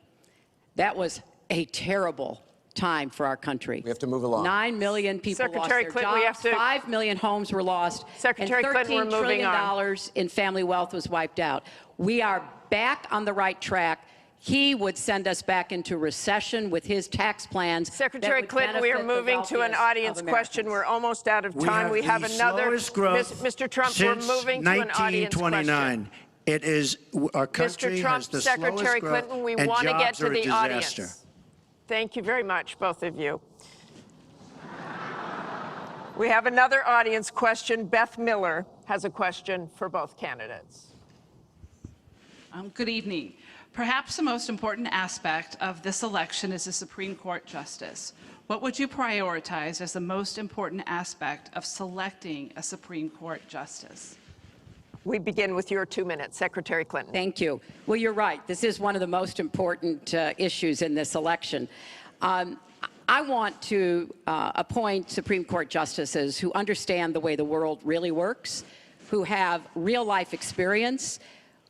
Speaker 4: That was a terrible time for our country.
Speaker 2: We have to move along.
Speaker 4: 9 million people
Speaker 1: Secretary
Speaker 4: lost their
Speaker 1: Clinton,
Speaker 4: jobs, 5 million homes were lost,
Speaker 1: Secretary
Speaker 4: and
Speaker 1: Clinton, we're
Speaker 4: $13
Speaker 1: moving
Speaker 4: trillion
Speaker 1: on.
Speaker 4: in family wealth was wiped out. We are back on the right track. He would send us back into recession with his tax plans.
Speaker 1: Secretary Clinton, we are moving to an audience question. We're almost out of time. We have another. Mr. Trump, we're moving to an audience question.
Speaker 5: It is, our country
Speaker 1: Mr. Trump,
Speaker 5: has the
Speaker 1: Secretary
Speaker 5: slowest growth,
Speaker 1: Clinton, we
Speaker 5: and
Speaker 1: want to get
Speaker 5: jobs
Speaker 1: to
Speaker 5: are a
Speaker 1: the
Speaker 5: disaster.
Speaker 1: audience. Thank you very much, both of you. We have another audience question. Beth Miller has a question for both candidates.
Speaker 10: Good evening. Perhaps the most important aspect of this election is the Supreme Court justice. What would you prioritize as the most important aspect of selecting a Supreme Court justice?
Speaker 1: We begin with your 2 minutes, Secretary Clinton.
Speaker 4: Thank you. Well, you're right. This is one of the most important issues in this election. I want to appoint Supreme Court justices who understand the way the world really works, who have real-life experience,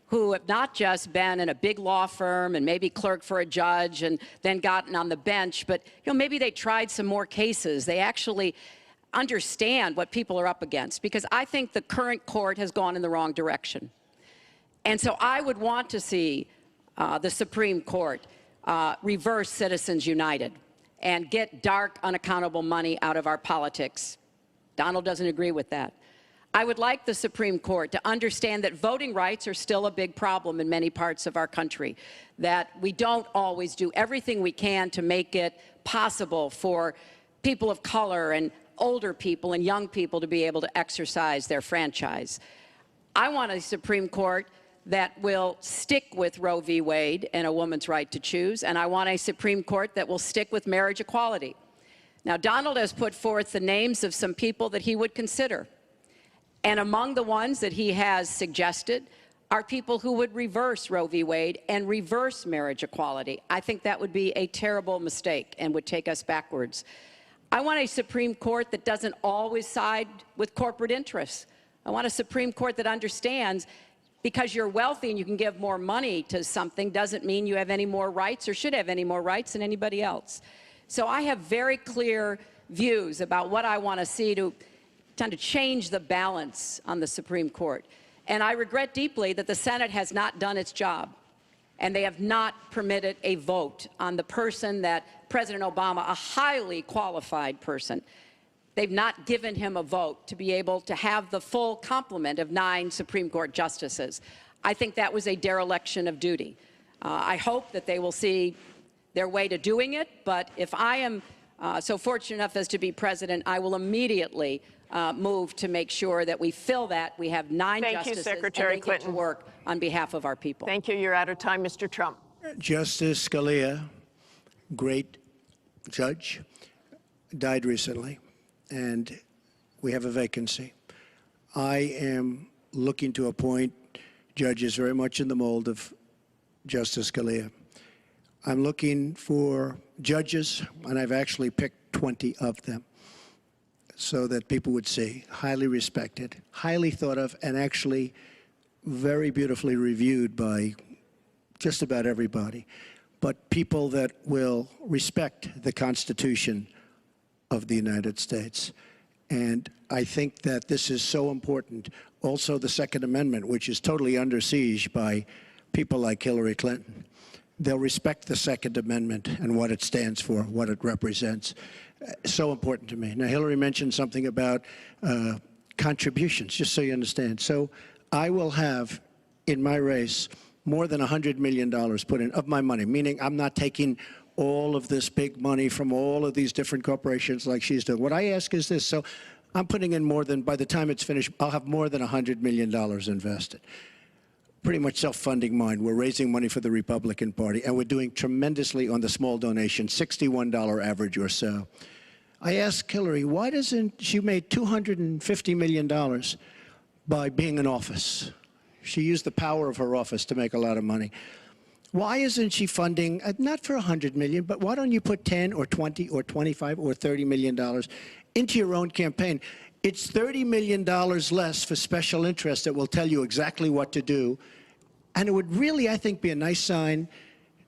Speaker 4: who have not just been in a big law firm and maybe clerked for a judge and then gotten on the bench, but maybe they tried some more cases. They actually understand what people are up against, because I think the current court has gone in the wrong direction. And so I would want to see the Supreme Court reverse Citizens United and get dark, unaccountable money out of our politics. Donald doesn't agree with that. I would like the Supreme Court to understand that voting rights are still a big problem in many parts of our country, that we don't always do everything we can to make it possible for people of color and older people and young people to be able to exercise their franchise. I want a Supreme Court that will stick with Roe v. Wade and a woman's right to choose, and I want a Supreme Court that will stick with marriage equality. Now, Donald has put forth the names of some people that he would consider. And among the ones that he has suggested are people who would reverse Roe v. Wade and reverse marriage equality. I think that would be a terrible mistake and would take us backwards. I want a Supreme Court that doesn't always side with corporate interests. I want a Supreme Court that understands because you're wealthy and you can give more money to something doesn't mean you have any more rights or should have any more rights than anybody else. So I have very clear views about what I want to see to change the balance on the Supreme Court. And I regret deeply that the Senate has not done its job, and they have not permitted a vote on the person that President Obama, a highly qualified person, they've not given him a vote to be able to have the full complement of 9 Supreme Court justices. I think that was a dereliction of duty. I hope that they will see their way to doing it, but if I am so fortunate enough as to be president, I will immediately move to make sure that we fill that. We have 9 justices,
Speaker 1: Secretary
Speaker 4: and they
Speaker 1: Clinton.
Speaker 4: get to work on behalf of our people.
Speaker 1: Thank you. You're out of time, Mr. Trump.
Speaker 5: Justice Scalia, great judge, died recently, and we have a vacancy. I am looking to appoint judges very much in the mold of Justice Scalia. I'm looking for judges, and I've actually picked 20 of them, so that people would see, highly respected, highly thought of, and actually very beautifully reviewed by just about everybody, but people that will respect the Constitution of the United States. And I think that this is so important. Also, the Second Amendment, which is totally under siege by people like Hillary Clinton. They'll respect the Second Amendment and what it stands for, what it represents. So important to me. Now, Hillary mentioned something about contributions, just so you understand. So I will have in my race more than $100 million put in of my money, meaning I'm not taking all of this big money from all of these different corporations like she's doing. What I ask is this. So I'm putting in more than, by the time it's finished, I'll have more than $100 million invested. Pretty much self-funding mine. We're raising money for the Republican Party, and we're doing tremendously on the small donation, $61 average or so. I asked Hillary, why doesn't she made $250 million by being in office? She used the power of her office to make a lot of money. Why isn't she funding, not for $100 million, but why don't you put 10 or 20 or 25 or $30 million into your own campaign? It's $30 million less for special interests that will tell you exactly what to do. And it would really, I think, be a nice sign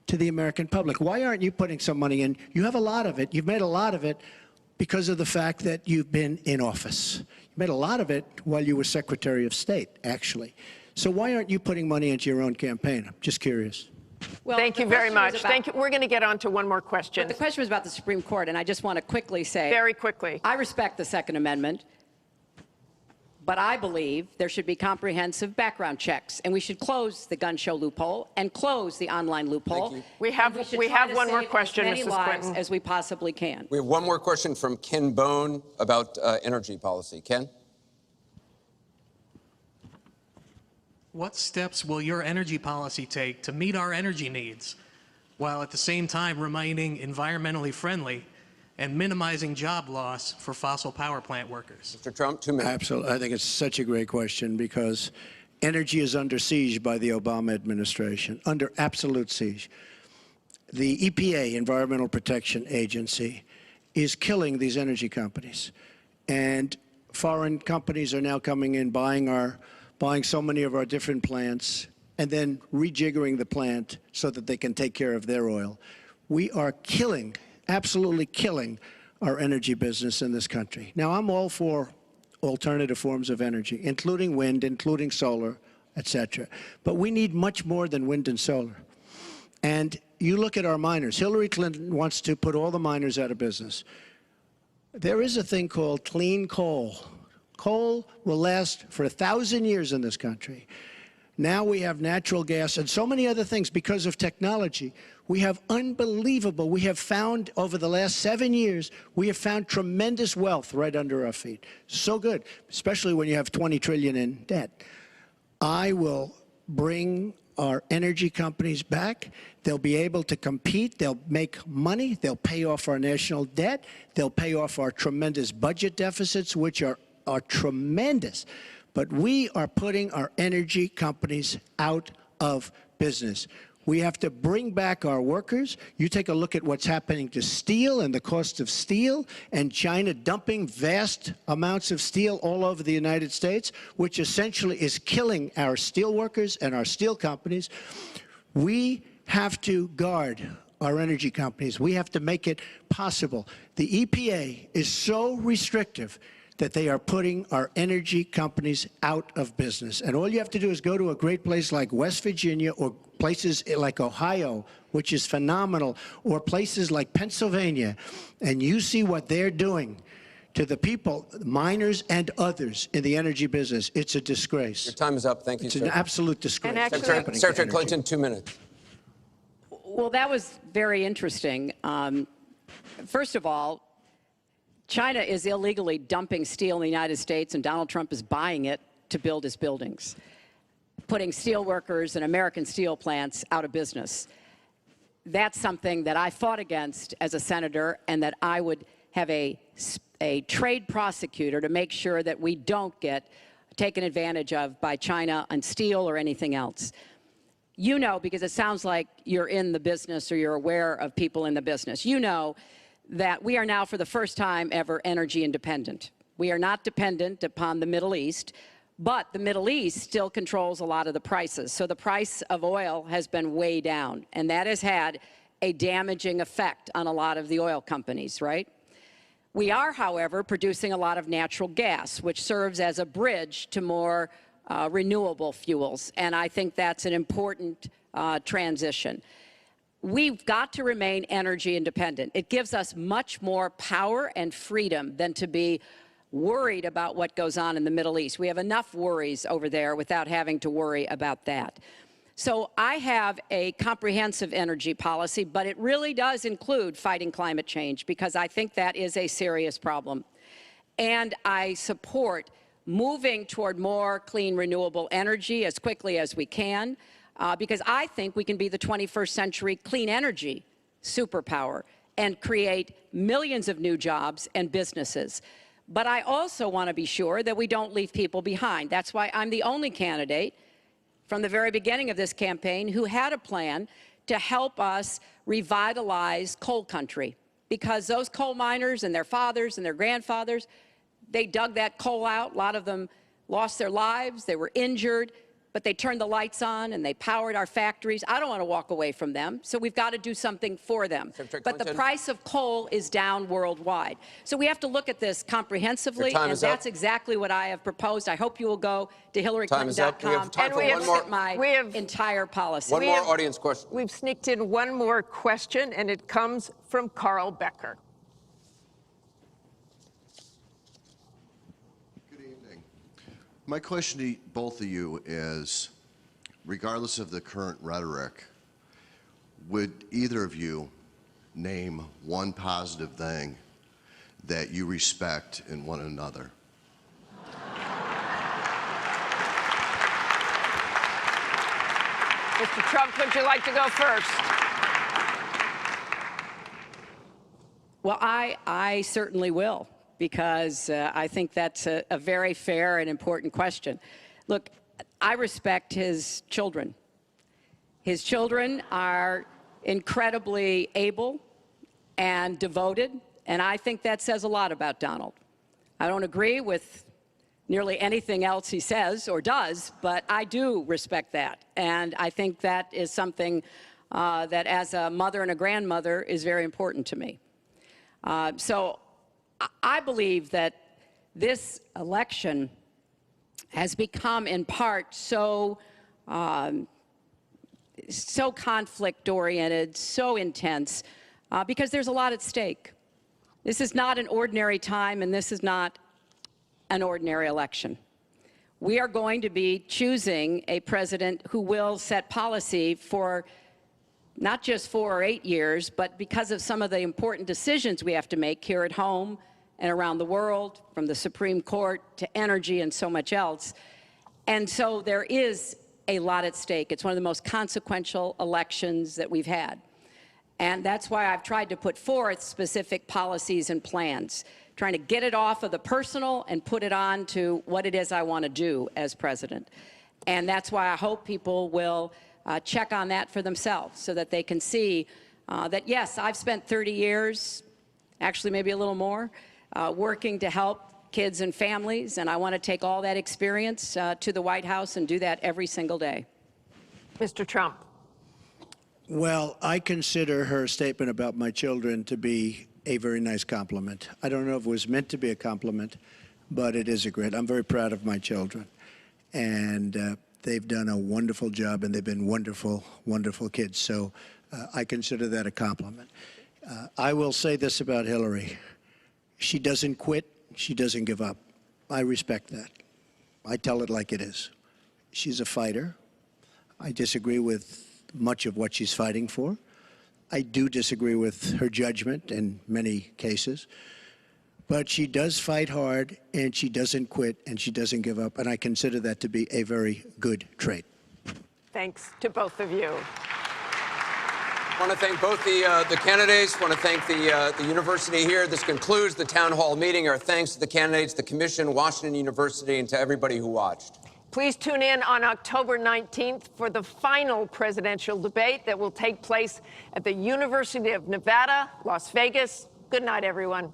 Speaker 5: to the American public. Why aren't you putting some money in? You have a lot of it. You've made a lot of it because of the fact that you've been in office. You made a lot of it while you were Secretary of State, actually. So why aren't you putting money into your own campaign? I'm just curious.
Speaker 4: Well,
Speaker 1: thank you very much. Thank you. We're going to get on to one more question.
Speaker 4: But the question was about the Supreme Court, and I just want to quickly say,
Speaker 1: very quickly,
Speaker 4: I respect the Second Amendment, but I believe there should be comprehensive background checks, and we should close the gun show loophole and close the online loophole.
Speaker 1: We have one more question,
Speaker 4: as many
Speaker 1: Mrs.
Speaker 4: lives
Speaker 1: Clinton,
Speaker 4: as we possibly can.
Speaker 2: We have one more question from Ken Bone about energy policy. Ken?
Speaker 11: What steps will your energy policy take to meet our energy needs, while at the same time remaining environmentally friendly and minimizing job loss for fossil power plant workers?
Speaker 2: Mr. Trump, 2 minutes.
Speaker 5: Absolutely. I think it's such a great question because energy is under siege by the Obama administration, under absolute siege. The EPA, Environmental Protection Agency, is killing these energy companies. And foreign companies are now coming in, buying so many of our different plants, and then rejiggering the plant so that they can take care of their oil. We are killing, absolutely killing, our energy business in this country. Now, I'm all for alternative forms of energy, including wind, including solar, etc. But we need much more than wind and solar. And you look at our miners. Hillary Clinton wants to put all the miners out of business. There is a thing called clean coal. Coal will last for 1,000 years in this country. Now we have natural gas and so many other things because of technology. We have unbelievable, we have found over the last 7 years, we have found tremendous wealth right under our feet. So good, especially when you have 20 trillion in debt. I will bring our energy companies back. They'll be able to compete. They'll make money. They'll pay off our national debt. They'll pay off our tremendous budget deficits, which are tremendous. But we are putting our energy companies out of business. We have to bring back our workers. You take a look at what's happening to steel and the cost of steel, and China dumping vast amounts of steel all over the United States, which essentially is killing our steel workers and our steel companies. We have to guard our energy companies. We have to make it possible. The EPA is so restrictive that they are putting our energy companies out of business. And all you have to do is go to a great place like West Virginia or places like Ohio, which is phenomenal, or places like Pennsylvania, and you see what they're doing to the people, miners and others in the energy business. It's a disgrace.
Speaker 2: Your time is up. Thank you, sir.
Speaker 5: It's an absolute disgrace.
Speaker 1: And actually,
Speaker 2: Secretary Clinton, 2 minutes.
Speaker 4: Well, that was very interesting. First of all, China is illegally dumping steel in the United States, and Donald Trump is buying it to build his buildings, putting steel workers and American steel plants out of business. That's something that I fought against as a senator, and that I would have a trade prosecutor to make sure that we don't get taken advantage of by China on steel or anything else. You know, because it sounds like you're in the business or you're aware of people in the business, you know that we are now, for the first time ever, energy independent. We are not dependent upon the Middle East, but the Middle East still controls a lot of the prices. So the price of oil has been way down, and that has had a damaging effect on a lot of the oil companies, right? We are, however, producing a lot of natural gas, which serves as a bridge to more renewable fuels, and I think that's an important transition. We've got to remain energy independent. It gives us much more power and freedom than to be worried about what goes on in the Middle East. We have enough worries over there without having to worry about that. So I have a comprehensive energy policy, but it really does include fighting climate change because I think that is a serious problem. And I support moving toward more clean, renewable energy as quickly as we can because I think we can be the 21st century clean energy superpower and create millions of new jobs and businesses. But I also want to be sure that we don't leave people behind. That's why I'm the only candidate from the very beginning of this campaign who had a plan to help us revitalize coal country. Because those coal miners and their fathers and their grandfathers, they dug that coal out. A lot of them lost their lives, they were injured, but they turned the lights on and they powered our factories. I don't want to walk away from them, so we've got to do something for them. But the price of coal is down worldwide. So we have to look at this comprehensively, and that's exactly what I have proposed. I hope you will go to HillaryClinton.com and look at my entire policy.
Speaker 2: One more audience question.
Speaker 1: We've sneaked in one more question, and it comes from Carl Becker.
Speaker 12: My question to both of you is, regardless of the current rhetoric, would either of you name one positive thing that you respect in one another?
Speaker 1: Mr. Trump, would you like to go first?
Speaker 4: Well, I certainly will, because I think that's a very fair and important question. Look, I respect his children. His children are incredibly able and devoted, and I think that says a lot about Donald. I don't agree with nearly anything else he says or does, but I do respect that. And I think that is something that, as a mother and a grandmother, is very important to me. So I believe that this election has become, in part, so conflict-oriented, so intense, because there's a lot at stake. This is not an ordinary time, and this is not an ordinary election. We are going to be choosing a president who will set policy for not just 4 or 8 years, but because of some of the important decisions we have to make here at home and around the world, from the Supreme Court to energy and so much else. And so there is a lot at stake. It's one of the most consequential elections that we've had. And that's why I've tried to put forth specific policies and plans, trying to get it off of the personal and put it on to what it is I want to do as president. And that's why I hope people will check on that for themselves so that they can see that, yes, I've spent 30 years, actually maybe a little more, working to help kids and families, and I want to take all that experience to the White House and do that every single day.
Speaker 1: Mr. Trump.
Speaker 5: Well, I consider her statement about my children to be a very nice compliment. I don't know if it was meant to be a compliment, but it is a great. I'm very proud of my children, and they've done a wonderful job, and they've been wonderful, wonderful kids. So I consider that a compliment. I will say this about Hillary. She doesn't quit. She doesn't give up. I respect that. I tell it like it is. She's a fighter. I disagree with much of what she's fighting for. I do disagree with her judgment in many cases. But she does fight hard, and she doesn't quit, and she doesn't give up. And I consider that to be a very good trait.
Speaker 1: Thanks to both of you.
Speaker 2: I want to thank both the candidates. I want to thank the university here. This concludes the town hall meeting. Our thanks to the candidates, the commission, Washington University, and to everybody who watched.
Speaker 1: Please tune in on October 19th for the final presidential debate that will take place at the University of Nevada, Las Vegas. Good night, everyone.